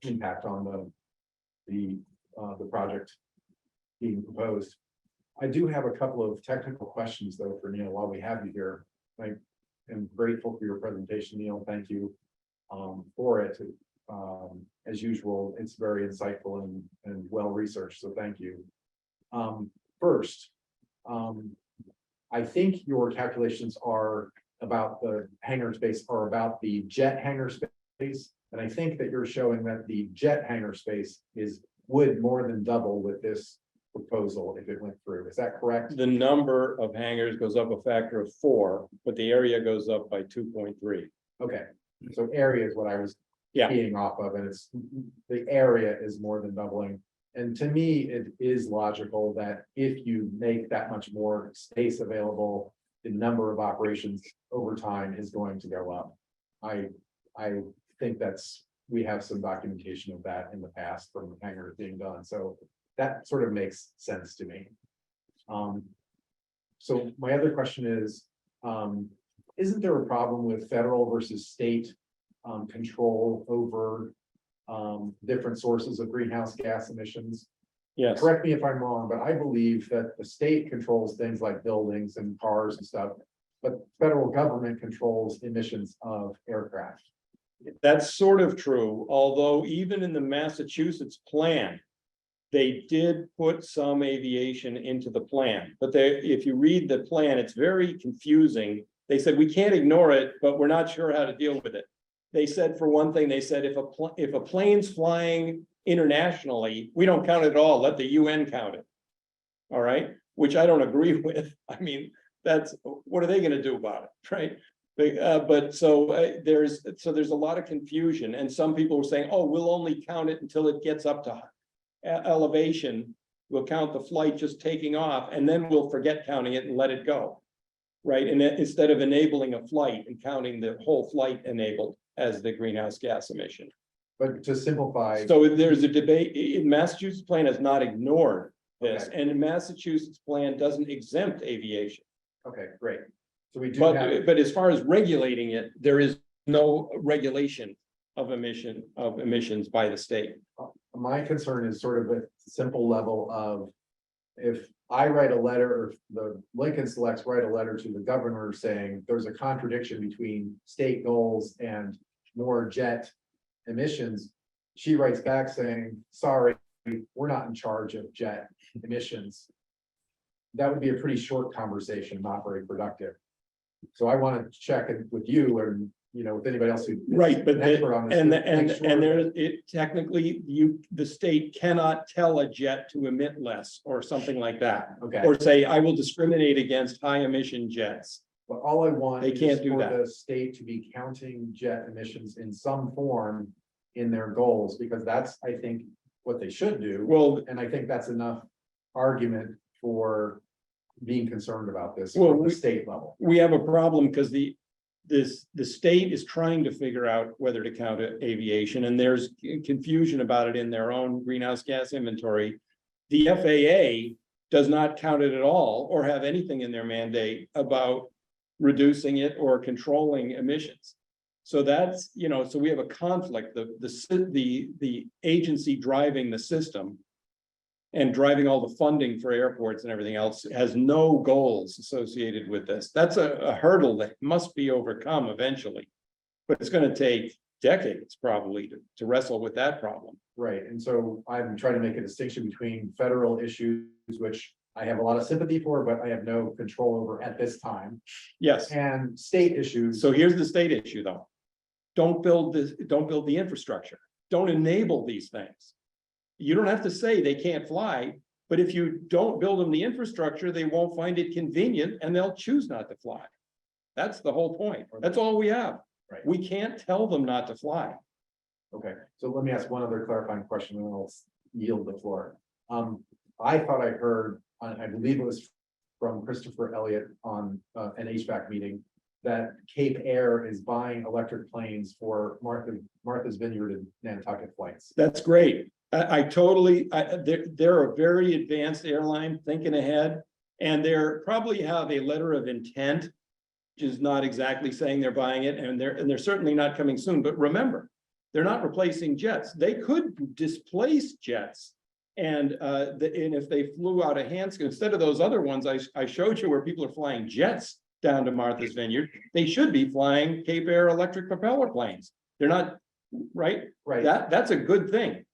impact on the project being proposed. I do have a couple of technical questions though for Neil while we have you here. I am grateful for your presentation, Neil. Thank you for it. As usual, it's very insightful and well researched, so thank you. First, I think your calculations are about the hangar space or about the jet hangar space. And I think that you're showing that the jet hangar space would more than double with this proposal if it went through. Is that correct? The number of hangars goes up a factor of 4, but the area goes up by 2.3. Okay, so area is what I was Yeah. keying off of, and it's the area is more than doubling. And to me, it is logical that if you make that much more space available, the number of operations over time is going to go up. I think we have some documentation of that in the past from hangars being done, so that sort of makes sense to me. So my other question is, isn't there a problem with federal versus state control over different sources of greenhouse gas emissions? Yes. Correct me if I'm wrong, but I believe that the state controls things like buildings and cars and stuff, but federal government controls emissions of aircraft. That's sort of true, although even in the Massachusetts plan, they did put some aviation into the plan, but if you read the plan, it's very confusing. They said, we can't ignore it, but we're not sure how to deal with it. They said, for one thing, they said, if a plane's flying internationally, we don't count it at all, let the UN count it. All right, which I don't agree with. I mean, what are they gonna do about it, right? There's a lot of confusion, and some people were saying, oh, we'll only count it until it gets up to elevation. We'll count the flight just taking off, and then we'll forget counting it and let it go. Right, and instead of enabling a flight and counting the whole flight enabled as the greenhouse gas emission. But to simplify. So there's a debate, Massachusetts plan has not ignored this, Okay. and the Massachusetts plan doesn't exempt aviation. Okay, great. So we do have. But as far as regulating it, there is no regulation of emissions by the state. My concern is sort of a simple level of, if I write a letter, or the Lincoln Selects write a letter to the governor saying there's a contradiction between state goals and more jet emissions, she writes back saying, sorry, we're not in charge of jet emissions. That would be a pretty short conversation, not very productive. So I want to check it with you and, with anybody else who. Right, but an expert on this, and to make sure that- technically, the state cannot tell a jet to emit less or something like that. Okay. Or say, I will discriminate against high emission jets. But all I want They is can't do for that. the state to be counting jet emissions in some form in their goals, because that's, I think, what they should do. Well, And I think that's enough argument for being concerned about this Well, from the state level. we have a problem because the state is trying to figure out whether to count aviation, and there's confusion about it in their own greenhouse gas inventory. The FAA does not count it at all or have anything in their mandate about reducing it or controlling emissions. So that's, so we have a conflict. The agency driving the system and driving all the funding for airports and everything else has no goals associated with this. That's a hurdle that must be overcome eventually. But it's going to take decades probably to wrestle with that problem. Right, and so I'm trying to make a distinction between federal issues, which I have a lot of sympathy for, but I have no control over at this time. Yes. And state issues. So here's the state issue, though. Don't build the infrastructure. Don't enable these things. You don't have to say they can't fly, but if you don't build them the infrastructure, they won't find it convenient and they'll choose not to fly. That's the whole point. That's all we have. Right. We can't tell them not to fly. Okay, so let me ask one other clarifying question and then I'll yield the floor. I thought I heard, I believe it was from Christopher Elliott on an HVAC meeting, that Cape Air is buying electric planes for Martha's Vineyard and Nantucket flights. That's great. They're a very advanced airline thinking ahead. And they're probably have a letter of intent, which is not exactly saying they're buying it, and they're certainly not coming soon. But remember, they're not replacing jets. They could displace jets. And if they flew out of Hanscom, instead of those other ones I showed you where people are flying jets down to Martha's Vineyard, they should be flying Cape Air electric propeller planes. They're not, right? Right. That's a good thing.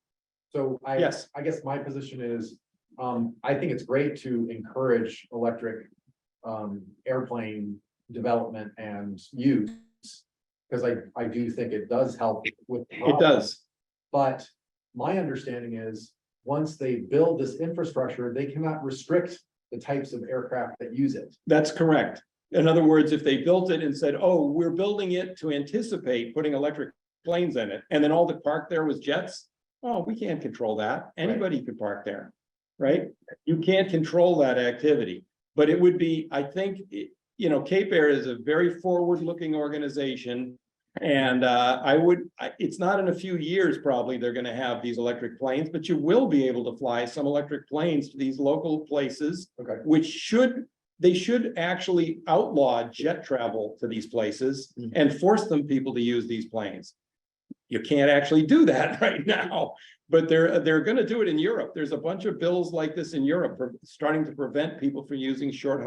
So I Yes. guess my position is, I think it's great to encourage electric airplane development and use. Because I do think it does help with. It does. But my understanding is, once they build this infrastructure, they cannot restrict the types of aircraft that use it. That's correct. In other words, if they built it and said, oh, we're building it to anticipate putting electric planes in it, and then all the park there was jets, oh, we can't control that. Anybody could park there, right? You can't control that activity. But it would be, I think, Cape Air is a very forward-looking organization. And it's not in a few years, probably, they're gonna have these electric planes, but you will be able to fly some electric planes to these local places. Okay. They should actually outlaw jet travel to these places and force people to use these planes. You can't actually do that right now, but they're gonna do it in Europe. There's a bunch of bills like this in Europe for starting to prevent people from using short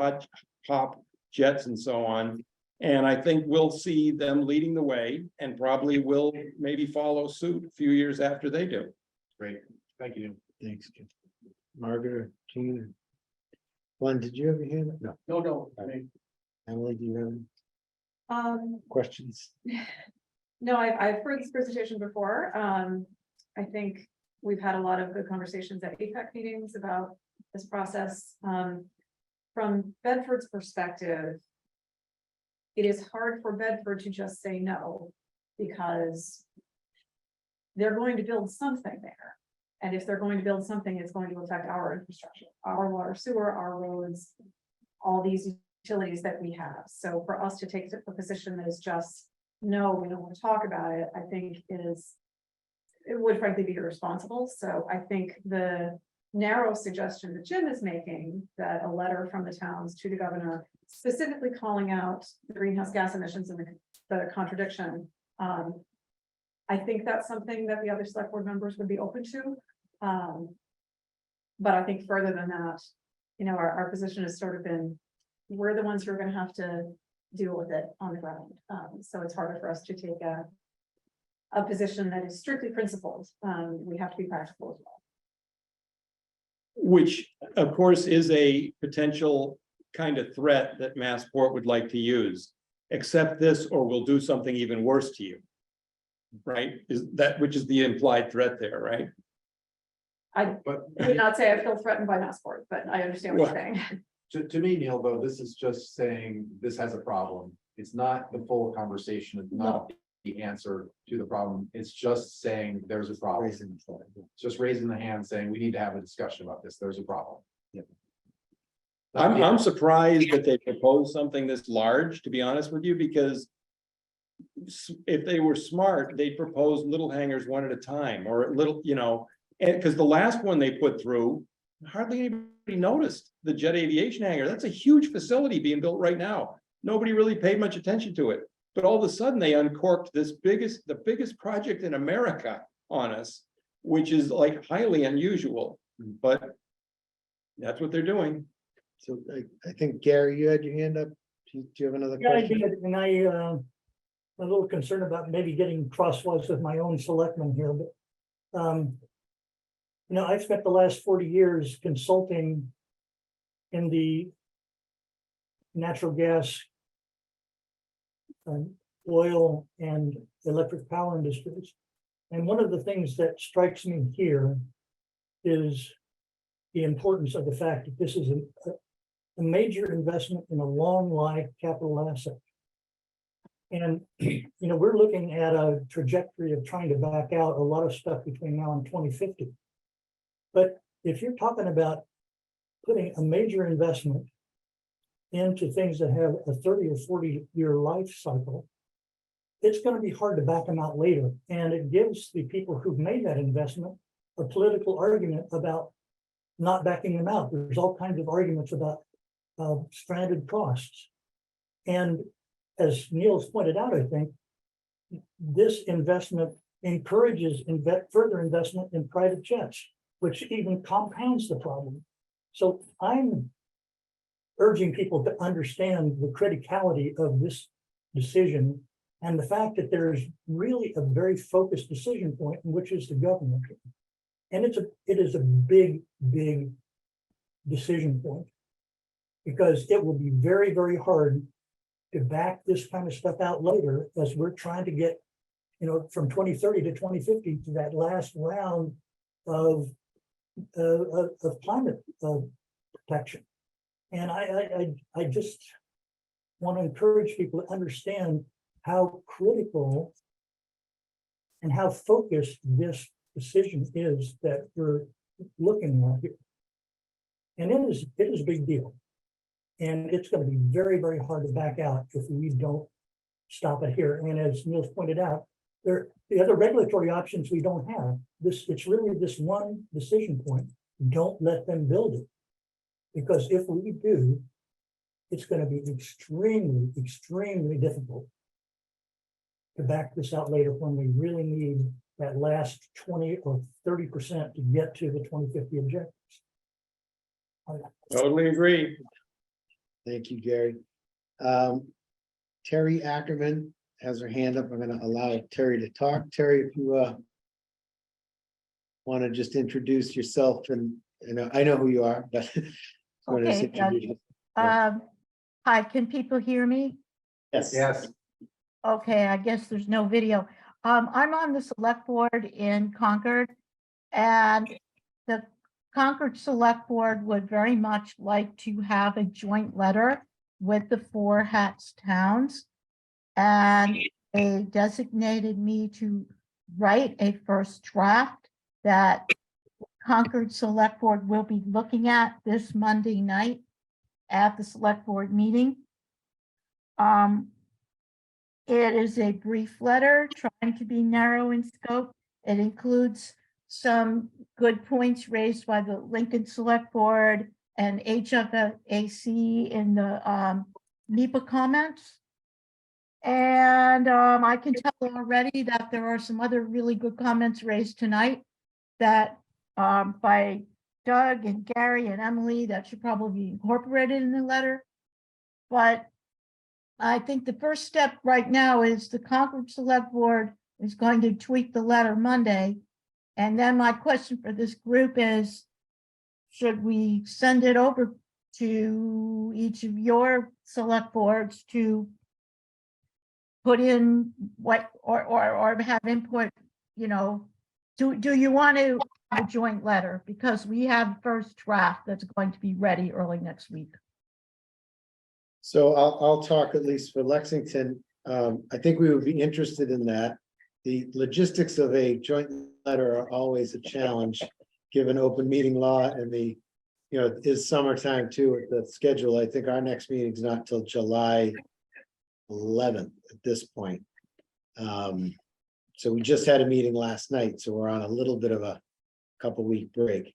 hop jets and so on. And I think we'll see them leading the way and probably will maybe follow suit a few years after they do. Great, thank you. Thanks, Jim. Margaret or Gene? or- Glenn, did you have your hand up? No. No, Emily, do you have any questions? No, I've heard this presentation before. I think we've had a lot of good conversations at APEC meetings about this process. From Bedford's perspective, it is hard for Bedford to just say no, because they're going to build something there. And if they're going to build something, it's going to affect our infrastructure, our water, sewer, our roads, all these utilities that we have. So for us to take a position that is just, no, we don't want to talk about it, I think it would frankly be irresponsible. So I think the narrow suggestion that Jim is making, that a letter from the towns to the governor, specifically calling out the greenhouse gas emissions and the contradiction. I think that's something that the other select board members would be open to. But I think further than that, our position has sort of been, we're the ones who are going to have to deal with it on the ground. So it's harder for us to take a position that is strictly principled. We have to be practical as well. Which, of course, is a potential kind of threat that Massport would like to use. Accept this or we'll do something even worse to you. Right? Which is the implied threat there, right? I would not say I feel threatened by Massport, but I understand what you're saying. To me, Neil, though, this is just saying this has a problem. It's not the full conversation. It's not the answer to the problem. It's just saying there's a problem. Raising the flag, yeah. It's just raising the hand saying we need to have a discussion about this. There's a problem. Yep. I'm surprised that they proposed something this large, to be honest with you, because if they were smart, they'd propose little hangars one at a time, or little, and because the last one they put through, hardly anybody noticed the jet aviation hangar. That's a huge facility being built right now. Nobody really paid much attention to it. But all of a sudden they uncorked the biggest project in America on us, which is like highly unusual, but that's what they're doing. So I think Gary, you had your hand up. Do you have another Yeah, I question? did, and I'm a little concerned about maybe getting crosswise with my own selectmen here, but I've spent the last 40 years consulting in the natural gas, oil and electric power industries. And one of the things that strikes me here is the importance of the fact that this is a major investment in a long life capital asset. And, we're looking at a trajectory of trying to back out a lot of stuff between now and 2050. But if you're talking about putting a major investment into things that have a 30 or 40-year life cycle, it's going to be hard to back them out later. And it gives the people who've made that investment a political argument about not backing them out. There's all kinds of arguments about stranded costs. And as Neil's pointed out, I think this investment encourages further investment in private jets, which even compounds the problem. So I'm urging people to understand the criticality of this decision and the fact that there's really a very focused decision point, which is the government. And it is a big, big decision point, because it will be very, very hard to back this kind of stuff out later as we're trying to get, from 2030 to 2050 to that last round of climate protection. And I just want to encourage people to understand how critical and how focused this decision is that we're looking at here. And it is a big deal. And it's going to be very, very hard to back out if we don't stop it here. And as Neil's pointed out, the other regulatory options we don't have. It's really this one decision point. Don't let them build it. Because if we do, it's going to be extremely, extremely difficult to back this out later when we really need that last 20 or 30% to get to the 2050 objectives. Totally agree. Thank you, Gary. Terry Ackerman has her hand up. I'm going to allow Terry to talk. Terry, if you want to just introduce yourself, and I know who you are, but Okay, hi, can people hear me? yes. Okay, I guess there's no video. I'm on the select board in Concord, and the Concord Select Board would very much like to have a joint letter with the Four Hats towns. And they designated me to write a first draft that Concord Select Board will be looking at this Monday night at the Select Board meeting. It is a brief letter trying to be narrow in scope. It includes some good points raised by the Lincoln Select Board and HFAC in the NEPA comments. And I can tell already that there are some other really good comments raised tonight that by Doug and Gary and Emily that should probably be incorporated in the letter. But I think the first step right now is the Concord Select Board is going to tweak the letter Monday. And then my question for this group is, should we send it over to each of your select boards to put in what or have input, do you want to have a joint letter? Because we have first draft that's going to be ready early next week. So I'll talk at least for Lexington. I think we would be interested in that. The logistics of a joint letter are always a challenge, given open meeting law and it is summertime too with the schedule. I think our next meeting is not till July 11th at this point. So we just had a meeting last night, so we're on a little bit of a couple-week break.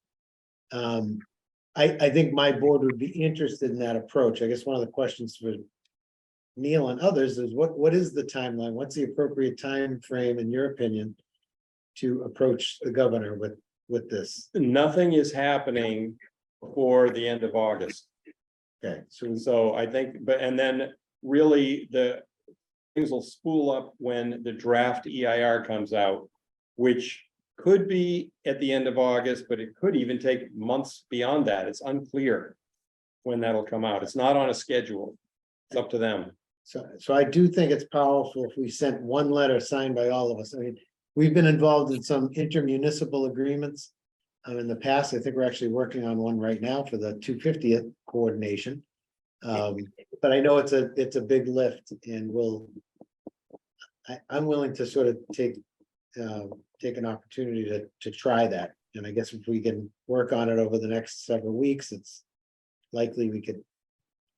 I think my board would be interested in that approach. I guess one of the questions for Neil and others is what is the timeline? What's the appropriate time frame, in your opinion, to approach the governor with this? Nothing is happening before the end of August. Okay, So I think, and then really the things will spool up when the draft EIR comes out, which could be at the end of August, but it could even take months beyond that. It's unclear. when that'll come out. It's not on a schedule. It's up to them. So I do think it's powerful if we sent one letter signed by all of us. I mean, we've been involved in some intermunicipal agreements. In the past, I think we're actually working on one right now for the 250th coordination. But I know it's a big lift and I'm willing to sort of take an opportunity to try that. And I guess if we can work on it over the next several weeks, it's likely we could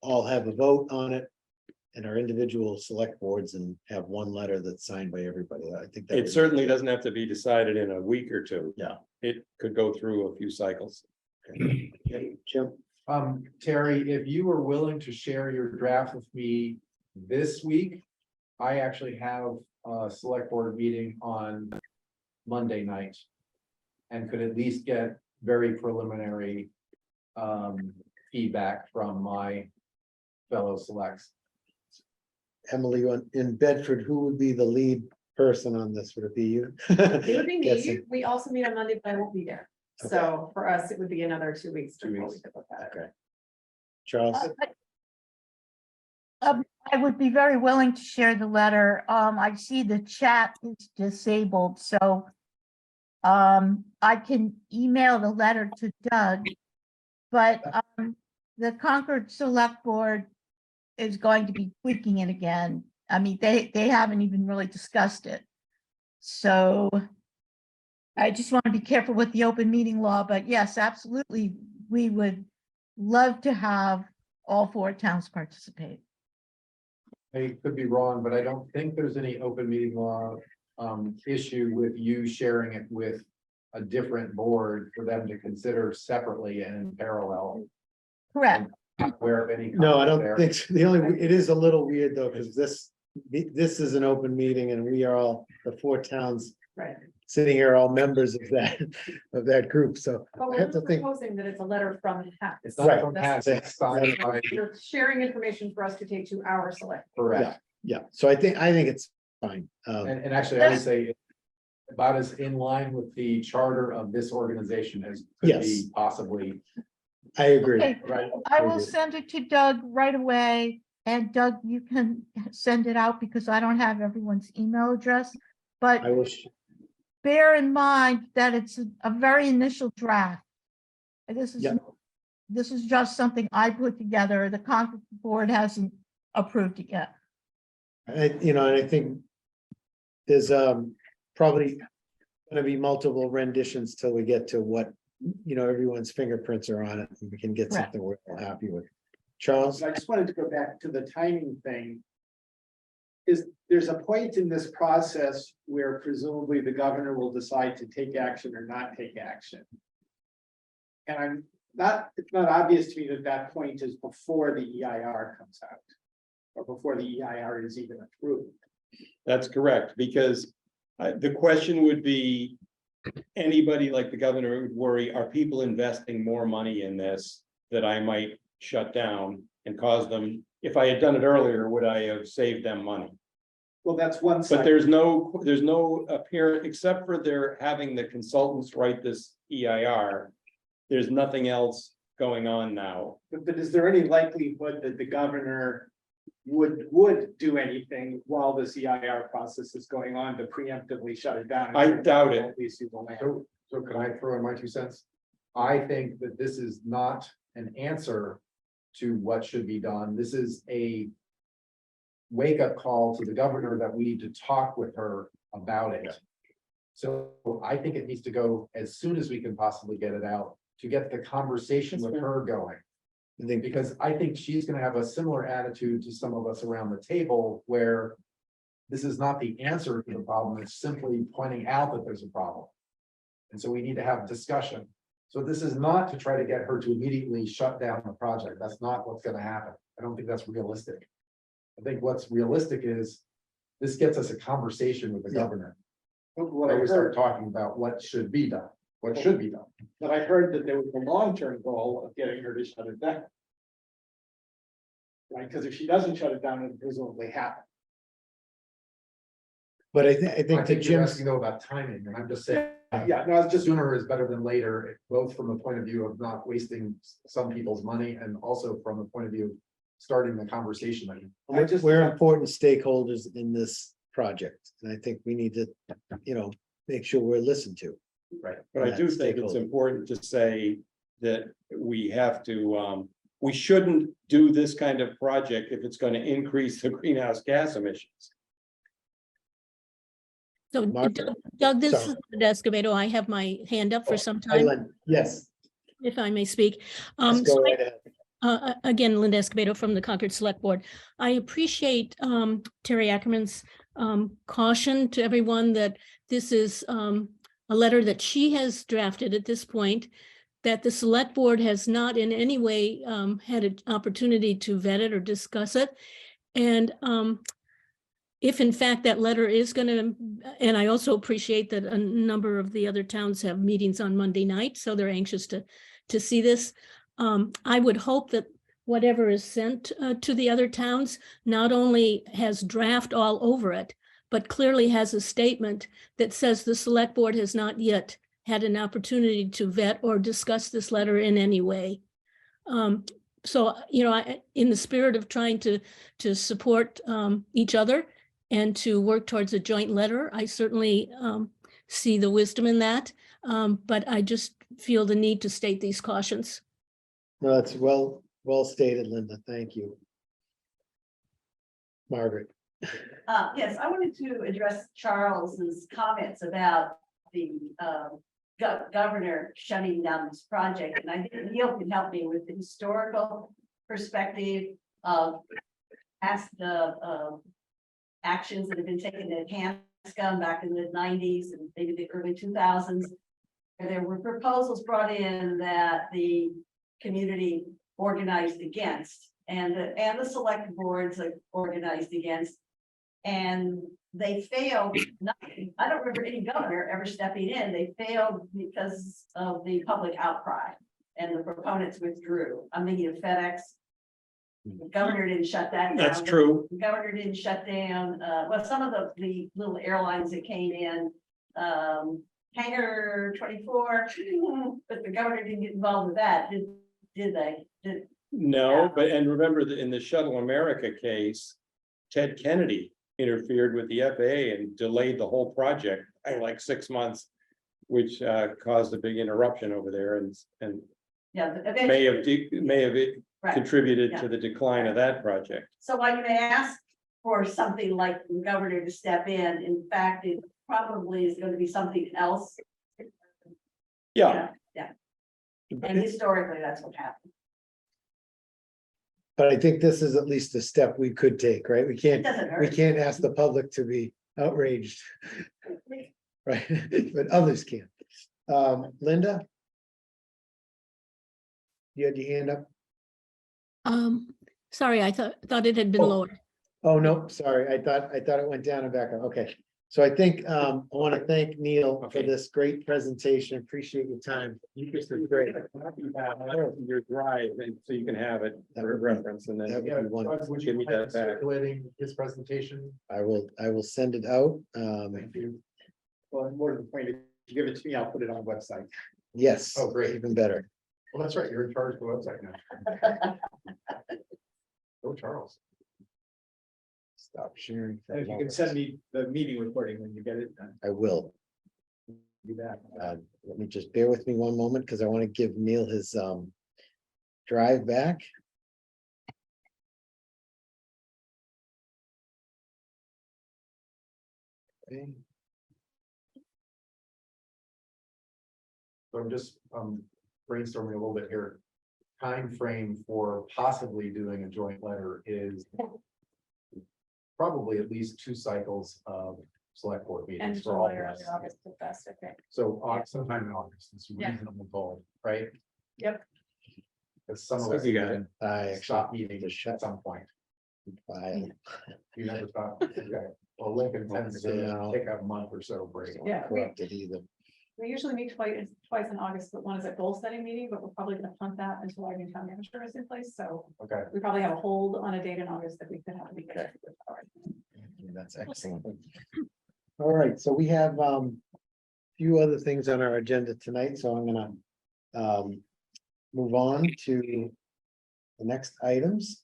all have a vote on it and our individual select boards and have one letter that's signed by everybody. I think that It certainly doesn't have to be decided in a week or two. Yeah. It could go through a few cycles. Okay, Jim, Terry, if you were willing to share your draft with me this week, I actually have a select board meeting on Monday night. And could at least get very preliminary feedback from my fellow selects. Emily, in Bedford, who would be the lead person on this? Would it be you? It would be me. Guessing. We also meet on Monday, but I won't be there. So for us, it would be another 2 weeks. 2 before we weeks. could look at it. Okay. Charles, I would be very willing to share the letter. I see the chat is disabled, so I can email the letter to Doug. But the Concord Select Board is going to be tweaking it again. I mean, they haven't even really discussed it. So I just want to be careful with the open meeting law, but yes, absolutely, we would love to have all 4 towns participate. I could be wrong, but I don't think there's any open meeting law issue with you sharing it with a different board for them to consider separately and in parallel. Correct. Not aware of any. no, I conflict don't there. think, so. It is a little weird though, because this is an open meeting and we are all, the 4 towns Right. sitting here, all members of that group, so But I we're have to think. proposing that it's a letter from HAP. It's not Right. from past, it's signed by, You're sharing information for us to take to our select. correct. Yeah, so I think it's fine. And actually, I would say about as in line with the charter of this organization as could Yes. be possibly. I agree. Okay, Right. I will agree. send it to Doug right away. And Doug, you can send it out because I don't have everyone's email address. But I will. bear in mind that it's a very initial draft. Yeah. This is just something I put together. The Concord board hasn't approved it yet. And I think there's probably gonna be multiple renditions till we get to what, everyone's fingerprints are on it, and we can get Correct. something we're all happy with. Charles? So I just wanted to go back to the timing thing. There's a point in this process where presumably the governor will decide to take action or not take action. And it's not obvious to me that that point is before the EIR comes out. Or before the EIR is even approved. That's correct, because the question would be, anybody like the governor would worry, are people investing more money in this that I might shut down and cause them? If I had done it earlier, would I have saved them money? Well, that's one side. But there's no apparent, except for their having the consultants write this EIR. There's nothing else going on now. But is there any likelihood that the governor would do anything while this EIR process is going on to preemptively shut it down? I doubt it. At least you will land. So can I throw in my 2 cents? I think that this is not an answer to what should be done. This is a wake-up call to the governor that we need to talk with her about it. So I think it needs to go as soon as we can possibly get it out, to get the conversation with her going. I think Because I think she's gonna have a similar attitude to some of us around the table, where this is not the answer to the problem, it's simply pointing out that there's a problem. And so we need to have a discussion. So this is not to try to get her to immediately shut down the project. That's not what's gonna happen. I don't think that's realistic. I think what's realistic is this gets us a conversation with the Yeah. governor. What Where I we start heard, talking about what should be done, what should be done. but I heard that there was a long-term goal of getting her to shut it down. Right, because if she doesn't shut it down, it presumably happen. But I think I to think you're Jim's, asking though about timing, and I'm just saying, Yeah, no, it's just sooner is better than later, both from the point of view of not wasting some people's money and also from the point of view of starting the conversation. We're important stakeholders in this project, and I think we need to, make sure we're listened to. Right. But I do think it's important to say that we have to, we shouldn't do this kind of project if it's gonna increase the greenhouse gas emissions. So Margaret? Doug, this Sorry. is Linda Escobedo. I have my hand up for some Hi, time, Len. Yes, if I may speak. let's go So right ahead. Again, Linda Escobedo from the Concord Select Board. I appreciate Terry Ackerman's caution to everyone that this is a letter that she has drafted at this point, that the Select Board has not in any way had an opportunity to vet it or discuss it. And if in fact that letter is going to, and I also appreciate that a number of the other towns have meetings on Monday night, so they're anxious to see this. I would hope that whatever is sent to the other towns not only has draft all over it, but clearly has a statement that says the Select Board has not yet had an opportunity to vet or discuss this letter in any way. So, in the spirit of trying to support each other and to work towards a joint letter, I certainly see the wisdom in that. But I just feel the need to state these cautions. No, that's well stated, Linda. Thank you. Margaret. Yes, I wanted to address Charles's comments about the governor shutting down this project, and I think Neil can help me with the historical perspective of past actions that have been taken at Hanscom back in the 90s and maybe the early 2000s. And there were proposals brought in that the community organized against, and the select boards organized against, and they failed. I don't remember any governor ever stepping in. They failed because of the public outcry, and the proponents withdrew. I'm thinking of FedEx. The governor didn't shut that down. That's true. The governor didn't shut down. Well, some of the little airlines that came in, Hangar 24, but the governor didn't get involved with that, did they? No, and remember that in the Shuttle America case, Ted Kennedy interfered with the FAA and delayed the whole project by like 6 months, which caused a big interruption over there and Yeah, may have right. contributed to the decline of that project. So when they ask for something like the governor to step in fact, it probably is going to be something else. Yeah. And historically, that's what happened. But I think this is at least a step we could take, right? We It can't, doesn't we hurt. can't ask the public to be outraged. Right, but others can. Linda? You had your hand up? Sorry, I thought it had been Oh. lowered. Oh, no, sorry. I thought it went down and back up. Okay. So I think, I want to thank Neil for Okay. this great presentation. Appreciate your time. This is great. Your drive, and so you can have it for reference, and That then would Yeah, be wonderful. Doug, would Give you me mind that back. circulating his presentation? I will send it out. Thank you. Well, more to the point, if you give it to me, I'll put it on the website. Yes. Oh, great. Even better. Well, that's right, you're in charge of the website now. Go Charles. Stop sharing. And if you can send me the meeting recording when you get it done, I will. do that. Let me just bear with me one moment because I want to give Neil his drive back. Okay. So I'm just brainstorming a little bit here. Time frame for possibly doing a joint letter is probably at least 2 cycles of select board And meetings for all July or of us. August at best, I think. So sometime in August, it's Yeah. reasonable goal, right? Yep. Because some of So us you got even I stop actually meeting just at shut some point. file. You never stop. Okay. Well, Lincoln tends to take a month or so break. Yeah. Corrupted either. We usually meet twice in August, but one is a goal setting meeting, but we're probably gonna punt that until our new town manager is in place, so Okay. we probably have a hold on a date in August that we could have a meeting. That's excellent. All right, so we have few other things on our agenda tonight, so I'm gonna move on to the next items.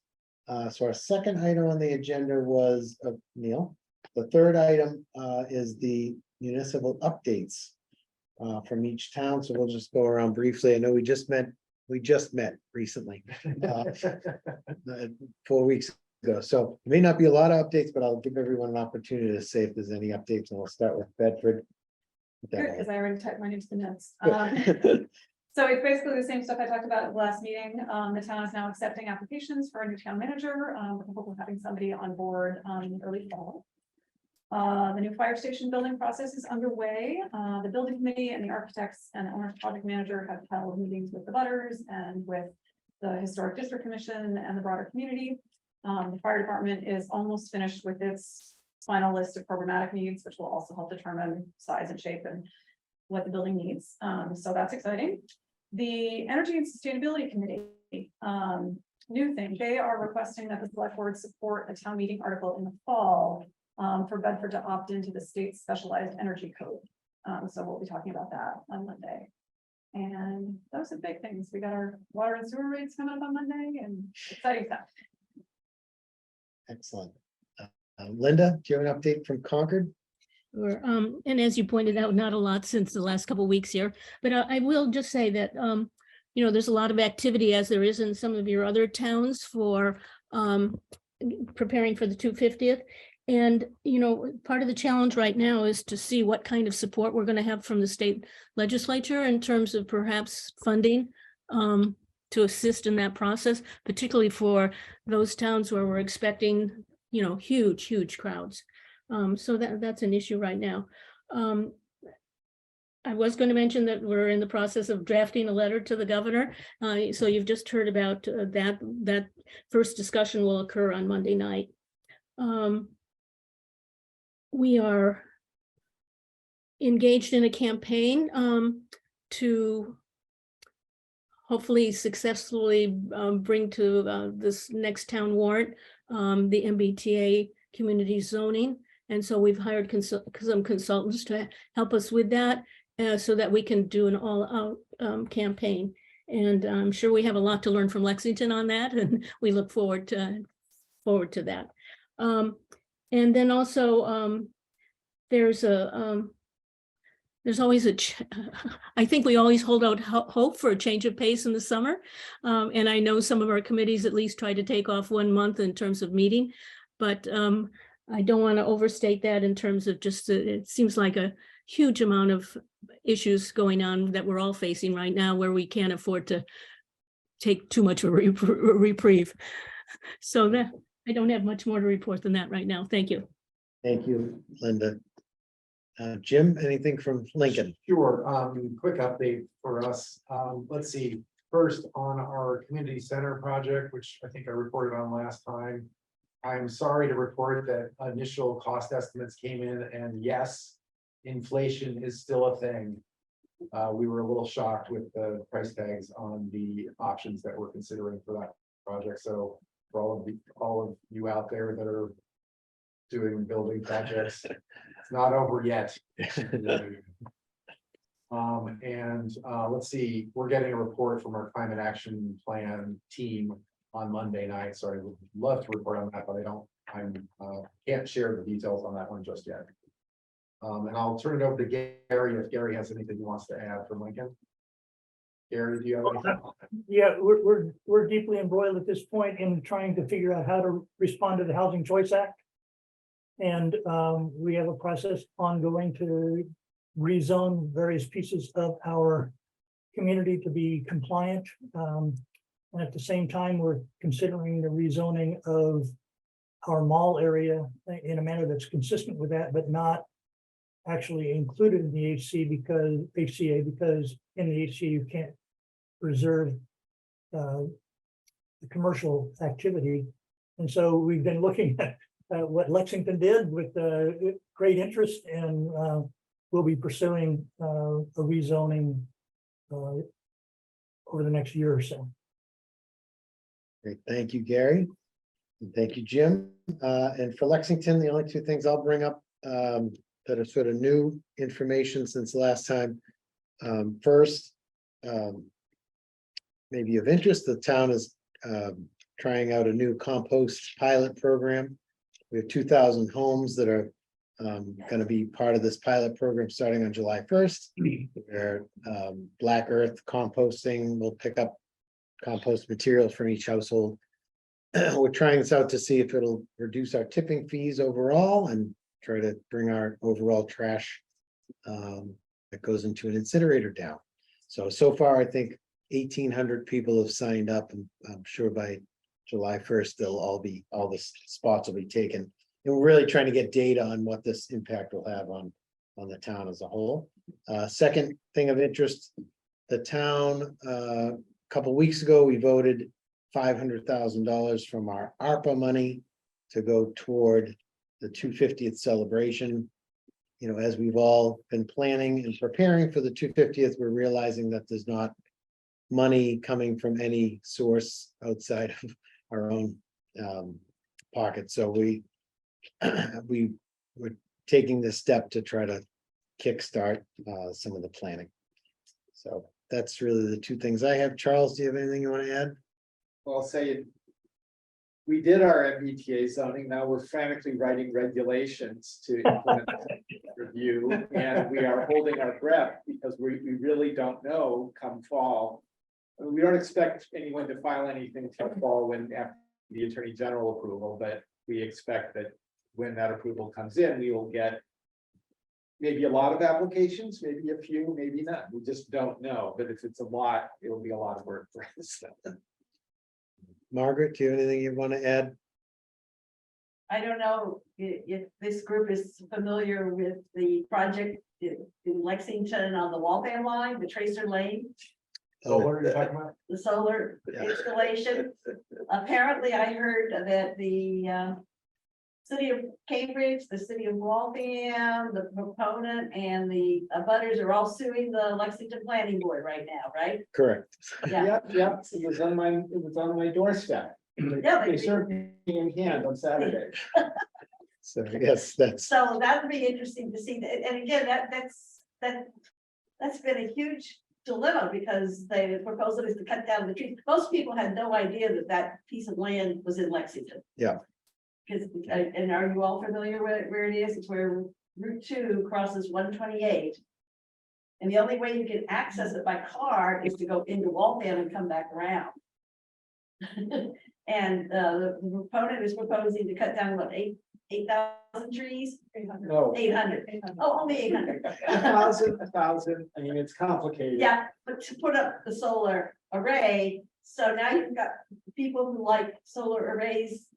So our second item on the agenda was Neil. The third item is the municipal updates from each town. So we'll just go around briefly. I know we just met recently, 4 weeks ago. So it may not be a lot of updates, but I'll give everyone an opportunity to say if there's any updates, and we'll start with Bedford. Good, because I already typed mine into the notes. Good. So it's basically the same stuff I talked about at the last meeting. The town is now accepting applications for a new town manager, with the hope of having somebody on board in early fall. The new fire station building process is underway. The building committee and the architects and owner project manager have held meetings with the butters and with the historic district commission and the broader community. The fire department is almost finished with its final list of programmatic needs, which will also help determine size and shape and what the building needs. So that's exciting. The Energy and Sustainability Committee, new thing, they are requesting that the select board support a town meeting article in the fall for Bedford to opt into the state's specialized energy code. So we'll be talking about that on Monday. And those are big things. We got our water and sewer rates coming up on Monday and exciting stuff. Excellent. Linda, do you have an update from Concord? And as you pointed out, not a lot since the last couple of weeks here, but I will just say that, there's a lot of activity, as there is in some of your other towns, for preparing for the 250th. And, part of the challenge right now is to see what kind of support we're going to have from the state legislature in terms of perhaps funding to assist in that process, particularly for those towns where we're expecting, huge crowds. So that's an issue right now. I was going to mention that we're in the process of drafting a letter to the governor. So you've just heard about that first discussion will occur on Monday night. We are engaged in a campaign to hopefully successfully bring to this next town warrant the MBTA community zoning. And so we've hired some consultants to help us with that so that we can do an all-out campaign. And I'm sure we have a lot to learn from Lexington on that, and we look forward to that. And then also there's always I think we always hold out hope for a change of pace in the summer. And I know some of our committees at least try to take off 1 month in terms of meeting, but I don't want to overstate that in terms of just, it seems like a huge amount of issues going on that we're all facing right now where we can't afford to take too much of a reprieve. So that I don't have much more to report than that right now. Thank you. Thank you, Linda. Jim, anything from Lincoln? Sure, quick update for us. Let's see, first on our community center project, which I think I reported on last time. I'm sorry to report that initial cost estimates came in, and yes, inflation is still a thing. We were a little shocked with the price tags on the options that we're considering for that project. So for all of you out there that are doing building projects, it's not over yet. Let's see, we're getting a report from our climate action plan team on Monday night. So I would love to report on that, but I can't share the details on that one just yet. And I'll turn it over to Gary if Gary has anything he wants to add from Lincoln. Gary, do you have anything? Yeah, we're deeply embroiled at this point in trying to figure out how to respond to the Housing Choice Act. And we have a process ongoing to rezone various pieces of our community to be compliant. And at the same time, we're considering the rezoning of our mall area in a manner that's consistent with that, but not actually included in the HCA because in the HCA you can't reserve the commercial activity. And so we've been looking at what Lexington did with great interest, and we'll be pursuing a rezoning over the next year or so. Great, thank you, Gary. And thank you, Jim. And for Lexington, the only two things I'll bring up, that are sort of new information since last time. First, maybe of interest, the town is trying out a new compost pilot program. We have 2,000 homes that are going to be part of this pilot program starting on July 1st. Where Black Earth composting will pick up compost material from each household. We're trying this out to see if it'll reduce our tipping fees overall and try to bring our overall trash that goes into an incinerator down. So far, I think 1,800 people have signed up, and I'm sure by July 1st, all the spots will be taken. And we're really trying to get data on what this impact will have on the town as a whole. Second thing of interest, the town, a couple weeks ago, we voted $500,000 from our ARPA money to go toward the 250th celebration. You know, as we've all been planning and preparing for the 250th, we're realizing that there's not money coming from any source outside of our own pocket. So we were taking this step to try to kickstart some of the planning. So that's really the two things I have. Charles, do you have anything you want to add? Well, I'll say we did our MBTA zoning. Now we're frantically writing regulations to implement review, and we are holding our breath because we really don't know come fall. I mean, we don't expect anyone to file anything till fall when after the Attorney General approval, but we expect that when that approval comes in, we will get maybe a lot of applications, maybe a few, maybe none. We just don't know. But if it's a lot, it will be a lot of work for us. Margaret, do you have anything you want to add? I don't know if this group is familiar with the project in Lexington on the Waltham line, the Tracer Lane, So what are you talking about? the solar Yeah. installation. Apparently, I heard that the city of Cambridge, the city of Waltham, the proponent and the abutters are all suing the Lexington Planning Board right now, right? Correct. Yeah. Yep, it was on my doorstep. Yeah, They served me in hand on Saturday. So yes, that's, So that would be interesting to see, and again, that's been a huge dilemma, because the proposal is to cut down the trees. Most people had no idea that that piece of land was in Lexington. Yeah. Because, and are you all familiar with where it is? It's where Route 2 crosses 128. And the only way you can access it by car is to go into Waltham and come back around. And the proponent is proposing to cut down what, 8,000 trees? No. 800. Oh, only 800. 1,000. I mean, it's complicated. Yeah, but to put up the solar array, so now you've got people who like solar arrays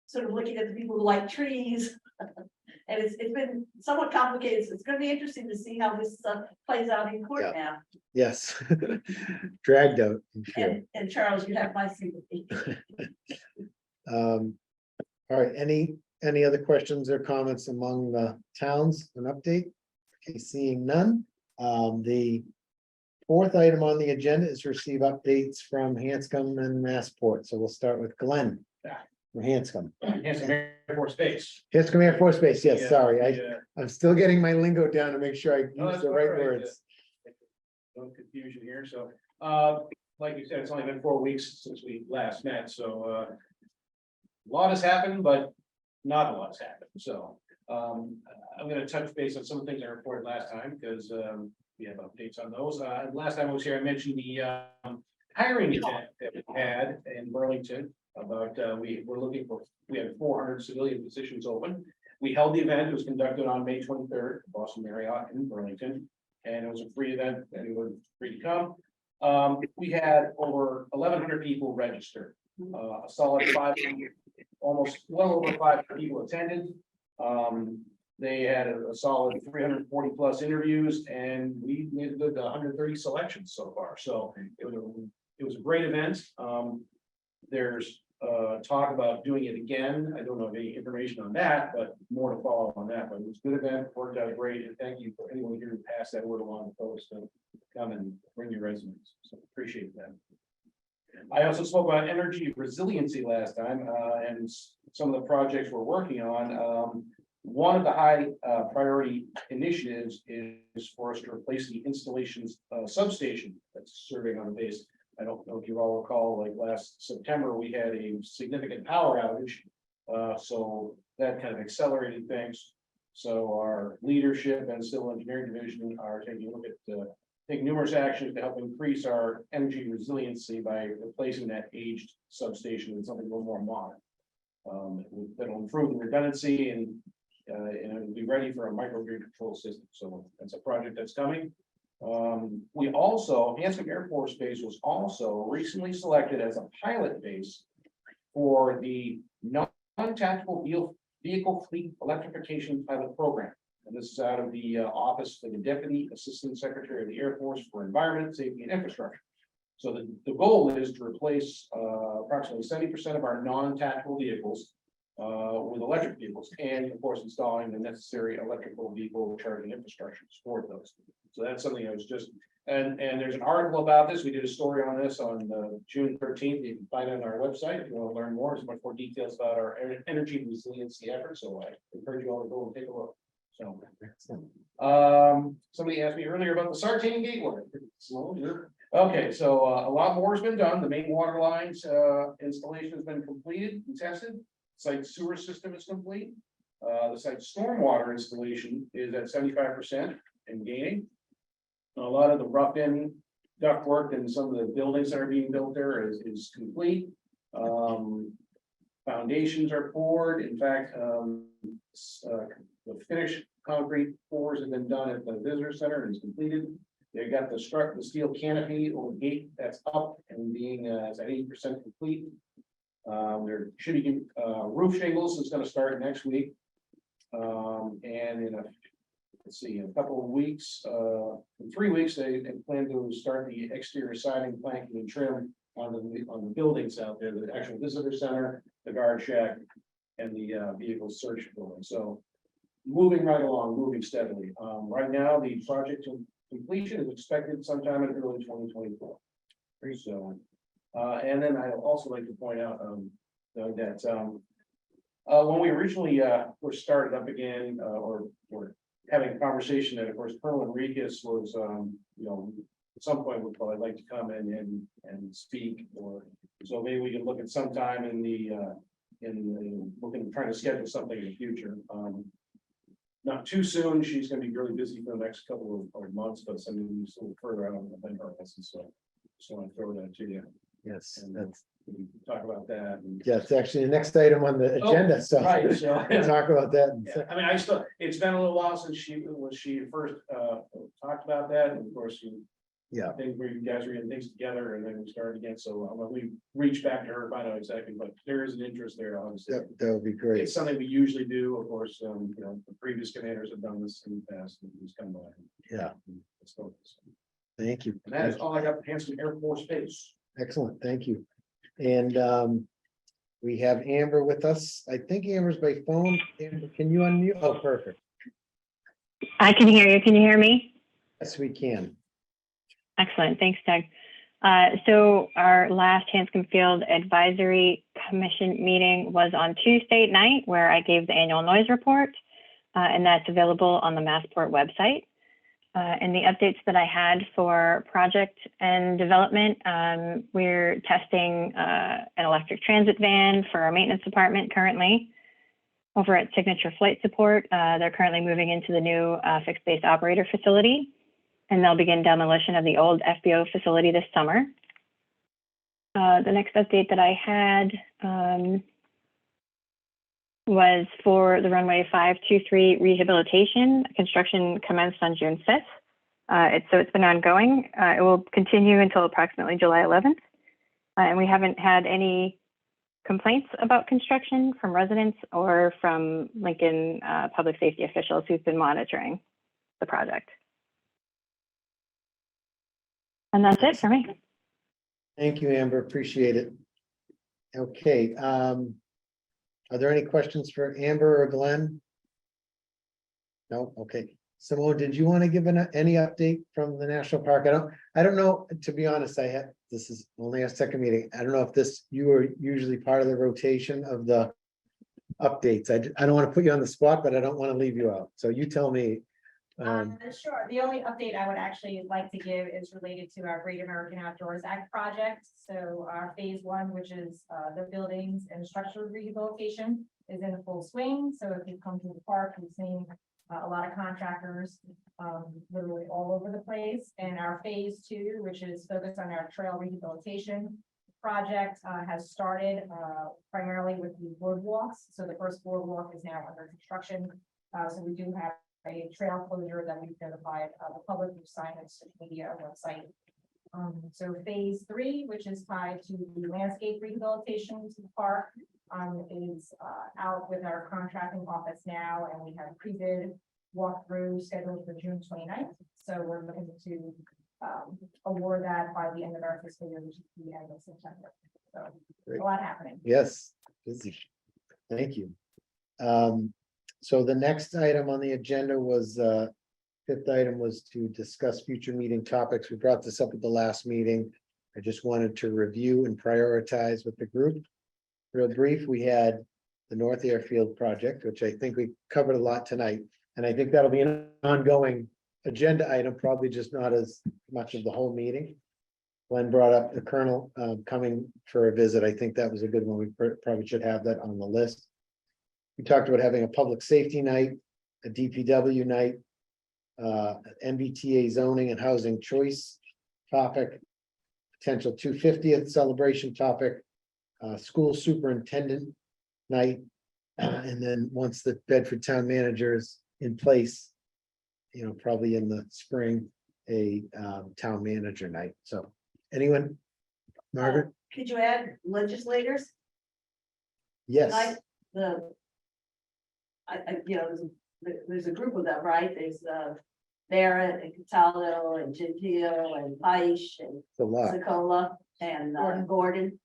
sort of looking at the people who like trees. And it's been somewhat complicated, so it's gonna be interesting to see how this plays out in court now. yes. Dragged out, I'm sure. And Charles, you have my sympathy. All right, any other questions or comments among the towns, an update? Okay, seeing none. The fourth item on the agenda is receive updates from Hanscom and Massport. So we'll start with Glenn. From Hanscom. Hanscom Air Force Base. Hanscom Air Force Base, yes, Yeah, sorry, yeah. I'm still getting my lingo down to make sure I No, use that's the all right right. words. No confusion here, so, like you said, it's only been 4 weeks since we last met, so, a lot has happened, but not a lot has happened, so, I'm gonna touch base on some of the things I reported last time, because, we have updates on those. Last time I was here, I mentioned the, hiring event that we had in Burlington about, we had 400 civilian positions open. We held the event. It was conducted on May 23rd, Boston Marriott in Burlington, and it was a free event. Anyone was free to come. We had over 1,100 people registered. A solid 500, almost well over 500 people attended. They had a solid 340 plus interviews, and we did 130 selections so far. So it was a great event. There's talk about doing it again. I don't know any information on that, but more to follow on that. But it was a good event, worked out great, and thank you for anyone here who passed that word along to folks to come and bring your resumes. So appreciate that. I also spoke about energy resiliency last time, and some of the projects we're working on. One of the high priority initiatives is for us to replace the installations substation that's serving on the base. I don't know if you all recall, like last September, we had a significant power outage. So that kind of accelerated things. So our leadership and civil engineering division are taking a look at taking numerous actions to help increase our energy resiliency by replacing that aged substation with something a little more modern. That'll improve the redundancy and it'll be ready for a microgrid control system. So that's a project that's coming. We also, Hanscom Air Force Base was also recently selected as a pilot base for the non-tactical vehicle fleet electrification pilot program. And this is out of the Office of the Deputy Assistant Secretary of the Air Force for Environment, Safety and Infrastructure. So the goal is to replace approximately 70% of our non-tactical vehicles with electric vehicles, and of course installing the necessary electrical vehicle charging infrastructure to support those. So that's something I was just, and there's an article about this. We did a story on this on June 13th. You can find it on our website if you want to learn more. There's much more details about our energy resiliency efforts. So I encourage you all to go and take a look. So somebody asked me earlier about the Sartain Gateway. Okay, so a lot more has been done. The main water lines installation has been completed and tested. Site sewer system is complete. The site stormwater installation is at 75% and gaining. A lot of the rough-in ductwork and some of the buildings that are being built there is complete. Foundations are poured. In fact, the finished concrete pours have been done at the visitor center and is completed. They got the steel canopy or gate that's up and being is at 80% complete. There should be roof shingles is going to start next week. And in a couple of weeks, in 3 weeks, they plan to start the exterior siding, planking, and trim on the buildings out there, the actual visitor center, the guard shack, and the vehicle search building. So moving right along, moving steadily. Right now, the project completion is expected sometime in early 2024. So, and then I'd also like to point out that when we originally were started up again, or having a conversation that, of course, Colonel Enriquez was, at some point would probably like to come in and speak, or so maybe we can look at some time in trying to schedule something in the future. Not too soon. She's going to be really busy for the next couple of months, but something a little further out on the November. So just want to throw that to you. Yes, And that's, we can talk about that. yeah, it's actually the next item on the agenda, so Right, so we'll talk about that. yeah, I mean, it's been a little while since she first talked about that, and of course, Yeah. I think where you guys were getting things together, and then we started again, so we reached back to her, find out exactly, but there is an interest there, obviously. That would be great. It's something we usually do, of course, the previous commanders have done this in the past, and it's come by. Yeah. Let's focus. Thank you. And that is all I got for Hanscom Air Force Base. Excellent, thank you. And we have Amber with us. I think Amber's by phone. Amber, can you unmute? Oh, perfect. I can hear you. Can you hear me? Yes, we can. Excellent. Thanks, Doug. So our last Hanscom Field Advisory Commission meeting was on Tuesday night, where I gave the annual noise report, and that's available on the Massport website. And the updates that I had for project and development, we're testing an electric transit van for our maintenance department currently. Over at Signature Flight Support, they're currently moving into the new fixed base operator facility, and they'll begin demolition of the old FBO facility this summer. The next update that I had was for the runway 523 rehabilitation. Construction commenced on June 5th. So it's been ongoing. It will continue until approximately July 11th. And we haven't had any complaints about construction from residents or from Lincoln public safety officials who've been monitoring the project. And that's it for me. Thank you, Amber. Appreciate it. Okay. Are there any questions for Amber or Glenn? No? Okay. Simone, did you want to give any update from the national park? I don't know, to be honest, this is only our second meeting. I don't know if you are usually part of the rotation of the updates? I don't want to put you on the spot, but I don't want to leave you out. So you tell me. Sure, the only update I would actually like to give is related to our Great American Outdoors Act project. So our phase one, which is the buildings and structural rehabilitation, is in full swing. So if you come to the park, you've seen a lot of contractors literally all over the place. And our phase two, which is focused on our trail rehabilitation project, has started primarily with the boardwalks. So the first boardwalk is now under construction. So we do have a trail closure that we've notified the public through signage, media, website. So phase three, which is tied to the landscape rehabilitation to the park, is out with our contracting office now, and we have pre-bid walkthrough scheduled for June 29th. So we're looking to award that by the end of our fiscal year, which is the end of September. So Great. a lot happening. Yes, busy. Thank you. So the next item on the agenda was, fifth item was to discuss future meeting topics. We brought this up at the last meeting. I just wanted to review and prioritize with the group. Real brief, we had the North Airfield project, which I think we covered a lot tonight. And I think that'll be an ongoing agenda item, probably just not as much of the whole meeting. Glenn brought up the Colonel coming for a visit. I think that was a good one. We probably should have that on the list. We talked about having a public safety night, a DPW night, MBTA zoning and housing choice topic, potential 250th celebration topic, school superintendent night, and then once the Bedford town manager is in place, you know, probably in the spring, a town manager night. So anyone? Margaret? Could you add legislators? Yes. Like you know, there's a group of them, right? There's Barrett and Cataldo and Gentile and Paish and It's a lot. Sokola and Gordon.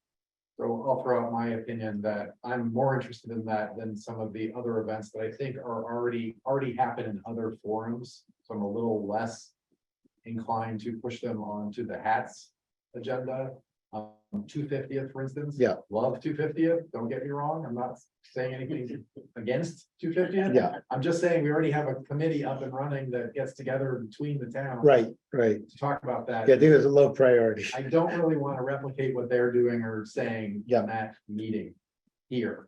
So I'll throw out my opinion that I'm more interested in that than some of the other events that I think are already happen in other forums. So I'm a little less inclined to push them onto the hats agenda. 250th, for instance. Yeah. Love 250th. Don't get me wrong. I'm not saying anything against 250th. Yeah. I'm just saying we already have a committee up and running that gets together between the towns. Right. To talk about that. Yeah, I think it was a low priority. I don't really want to replicate what they're doing or saying Yeah. in that meeting here.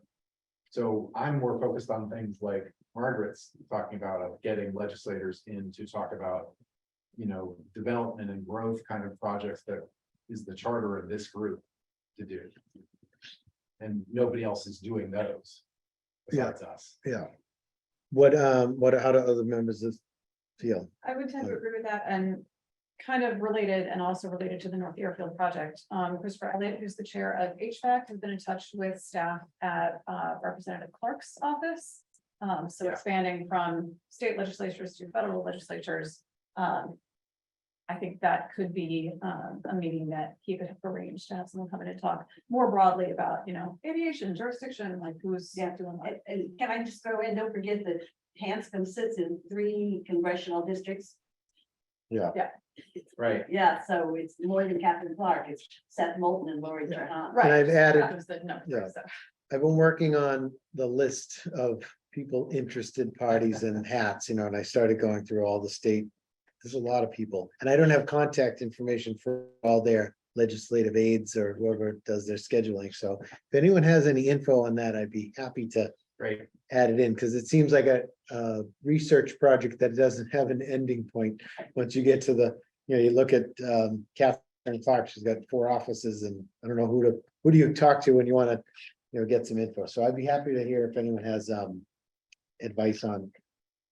So I'm more focused on things like Margaret's talking about, of getting legislators in to talk about, you know, development and growth kind of projects that is the charter of this group to do. And nobody else is doing those besides us. Yeah. What, how do other members feel? I would tend to agree with that, and kind of related and also related to the North Airfield project. Christopher Elliott, who's the chair of HVAC, has been in touch with staff at Representative Clark's office. So expanding from state legislatures to federal legislatures. I think that could be a meeting that he could have arranged to have someone come in and talk more broadly about, you know, aviation jurisdiction, like who's doing what. And can I just throw in, don't forget that Hanscom sits in 3 congressional districts. Right. Yeah, so it's more than Captain Clark, it's Seth Moulton and Lori Trahan. Right. I've added- That was the number, Yeah. so. I've been working on the list of people interested parties and hats, you know, and I started going through all the state. There's a lot of people, and I don't have contact information for all their legislative aides or whoever does their scheduling. So if anyone has any info on that, I'd be happy to Right. add it in, because it seems like a research project that doesn't have an ending point. Once you get to the, you know, you look at Catherine Clark, she's got 4 offices, and I don't know who do you talk to when you want to, you know, get some info. So I'd be happy to hear if anyone has advice on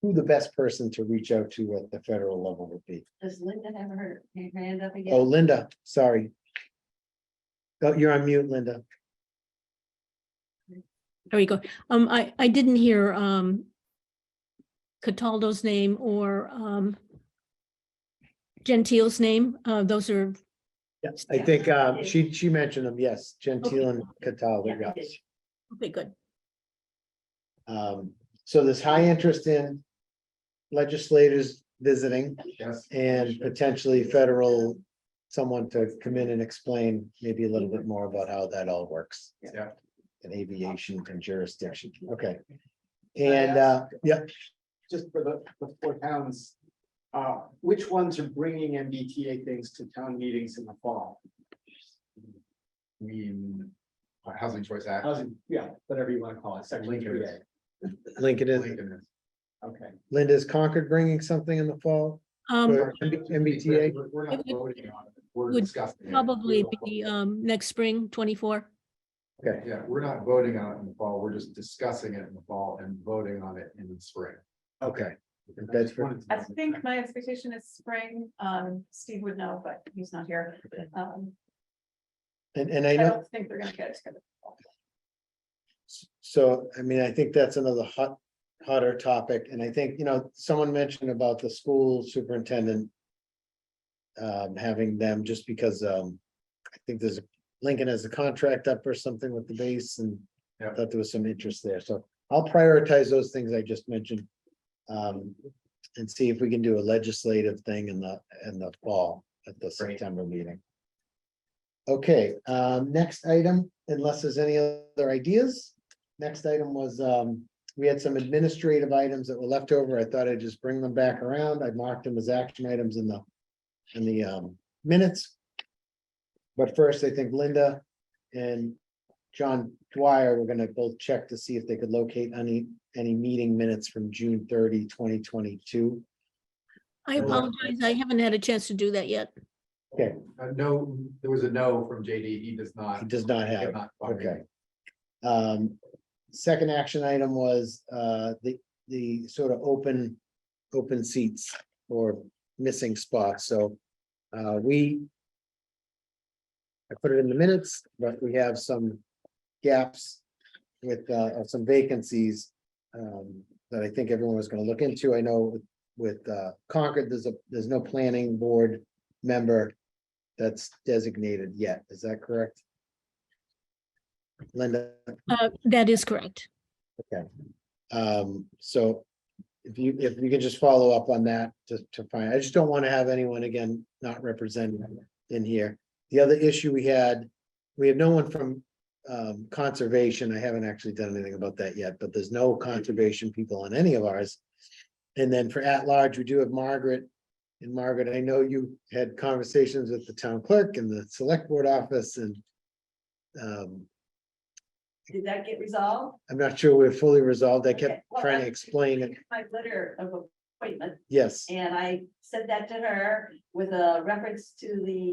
who the best person to reach out to at the federal level would be. Does Linda have her hand up again? Oh, Linda, sorry. Oh, you're on mute, Linda. There we go. I didn't hear Cataldo's name or Gentile's name. Those are, Yes, I think she mentioned them, yes, Gentile and Cataldo, Yeah, yes. okay, good. So there's high interest in legislators visiting Yes. and potentially federal, someone to come in and explain maybe a little bit more about how that all works. Yeah. and aviation and jurisdiction. Okay. And, yeah, Just for the four towns, which ones are bringing MBTA things to town meetings in the fall? I mean, Housing Choice Act. Housing, yeah, whatever you want to call it, section Lincoln 3A. is. Lincoln is, Lincoln is. Okay. Linda, is Concord bringing something in the fall? For MBTA? We're not It would- voting on it. We're would discussing it. Probably be next spring, 24. Okay, Yeah, we're not voting on it in the fall. We're just discussing it in the fall and voting on it in the spring. okay. I just Bedford. wanted to I know. think my expectation is spring. Steve would know, but he's not here. And I I know, don't think they're gonna get it together. so, I mean, I think that's another hotter topic, and I think, someone mentioned about the school superintendent. Having them just because, I think Lincoln has a contract up or something with the base, and I Yep. thought there was some interest there, so I'll prioritize those things I just mentioned. And see if we can do a legislative thing in the fall at the September meeting. Okay, next item, unless there's any other ideas. Next item was, we had some administrative items that were left over. I thought I'd just bring them back around. I marked them as action items in the minutes. But first, I think Linda and John Dwyer were gonna both check to see if they could locate any meeting minutes from June 30, 2022. I apologize. I haven't had a chance to do that yet. Okay, No, there was a no from JD. He does not. he does not have, cannot find it. okay. Second action item was the sort of open seats or missing spots, so I put it in the minutes, but we have some gaps with some vacancies that I think everyone was gonna look into. I know with Concord, there's no planning board member that's designated yet. Is that correct? Linda? That is correct. Okay. So if you could just follow up on that to find, I just don't want to have anyone again not represented in here. The other issue we had no one from conservation. I haven't actually done anything about that yet, but there's no conservation people on any of ours. And then for at-large, we do have Margaret. And Margaret, I know you had conversations with the town clerk and the select board office, and Did that get resolved? I'm not sure we're fully resolved. I Okay, kept well, trying to I- explain it. My letter of appointment, Yes, and I sent that to her with a reference to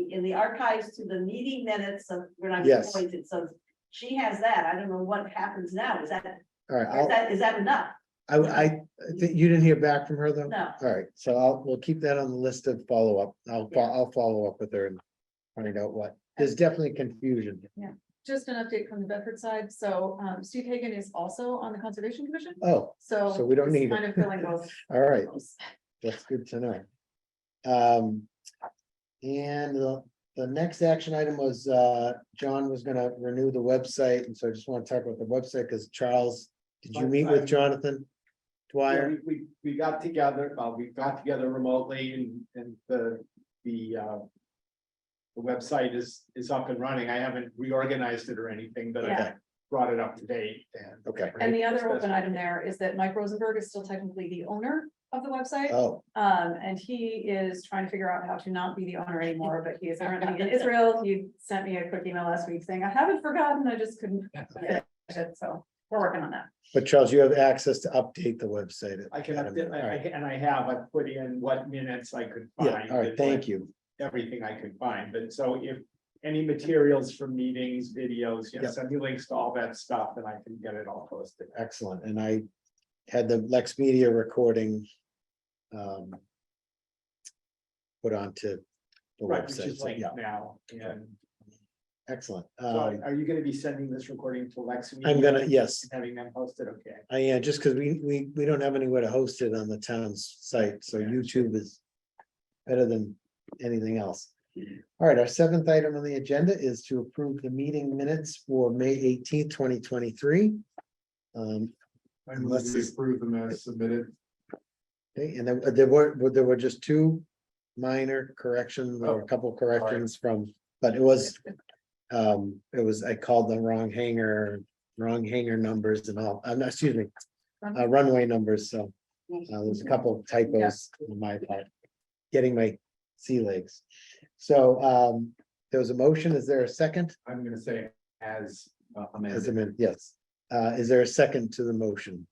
in the archives to the meeting minutes of when I was Yes. appointed, so she has that. I don't know what happens now. Is all right. is that enough? I think you didn't hear back from her though? No. All right, so we'll keep that on the list of follow-up. I'll follow up with her and find out what, there's definitely confusion. Just an update from the Bedford side. So Steve Hagan is also on the Conservation Commission. Oh, So. so we don't he's need it. Kind of filling both. all right, roles. that's good to know. And the next action item was, John was gonna renew the website, and so I just want to talk about the website, because Charles, did you meet with Jonathan Dwyer? Yeah, we got together, remotely and the website is up and running. I haven't reorganized it or anything, but I Yeah. brought it up to date and. Okay, And the other open item there is that Mike Rosenberg is still technically the owner of the website. oh, And he is trying to figure out how to not be the owner anymore, but he is currently in Israel. He sent me a quick email last week saying, I haven't forgotten, I just couldn't get it, so we're working on that. but Charles, you have access to update the website. I can All update, right. and I put in what minutes I could Yeah, find. all right, and thank what- you. Everything I could find, but so if any materials from meetings, videos, Yep. send me links to all that stuff and I can get it all posted. Excellent, and I had the LexMedia recording put onto the Right, which website, is so, like yeah, now, and excellent. so are you gonna be sending this recording to LexMedia? I'm gonna, yes, Having them posted, okay. I am, just because we don't have anywhere to host it on the town's site, so YouTube is better than anything else. All right, our seventh item on the agenda is to approve the meeting minutes for May 18th, 2023. I move Unless we it's- approve them as submitted. Okay, and then there were just two minor corrections or a couple corrections from, but it was, I called the wrong hanger. wrong hangar numbers and all, no, excuse me, runway numbers, so. There's a couple of typos on my part, getting my sea legs. So, there was a motion, is there a second? I'm gonna say as As amended. amended, yes. Is there a second to the motion?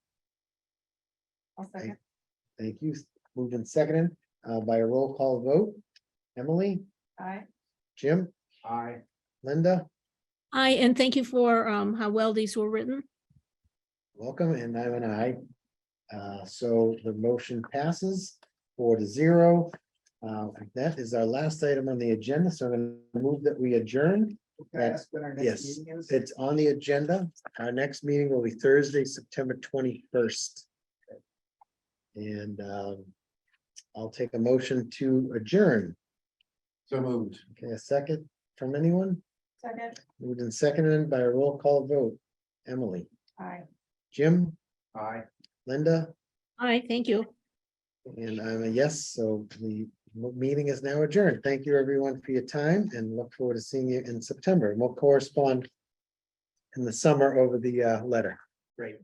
I'll second. Thank you. Moved and seconded, by a roll call vote. Emily, Aye. Jim, Aye. Linda, And thank you for how well these were written. welcome, and I'm an aye. So the motion passes 4-0. That is our last item on the agenda, so I'm gonna move that we adjourn. Can I ask when our next Yes, meeting is? it's on the agenda. Our next meeting will be Thursday, September 21st. And I'll take a motion to adjourn. So moved. Okay, a second from anyone? Second. Moved and seconded by a roll call vote. Emily, Aye. Jim, Aye. Linda, Hi, thank you. and I'm a yes, so the meeting is now adjourned. Thank you, everyone, for your time, and look forward to seeing you in September. And we'll correspond in the summer over the letter. Great.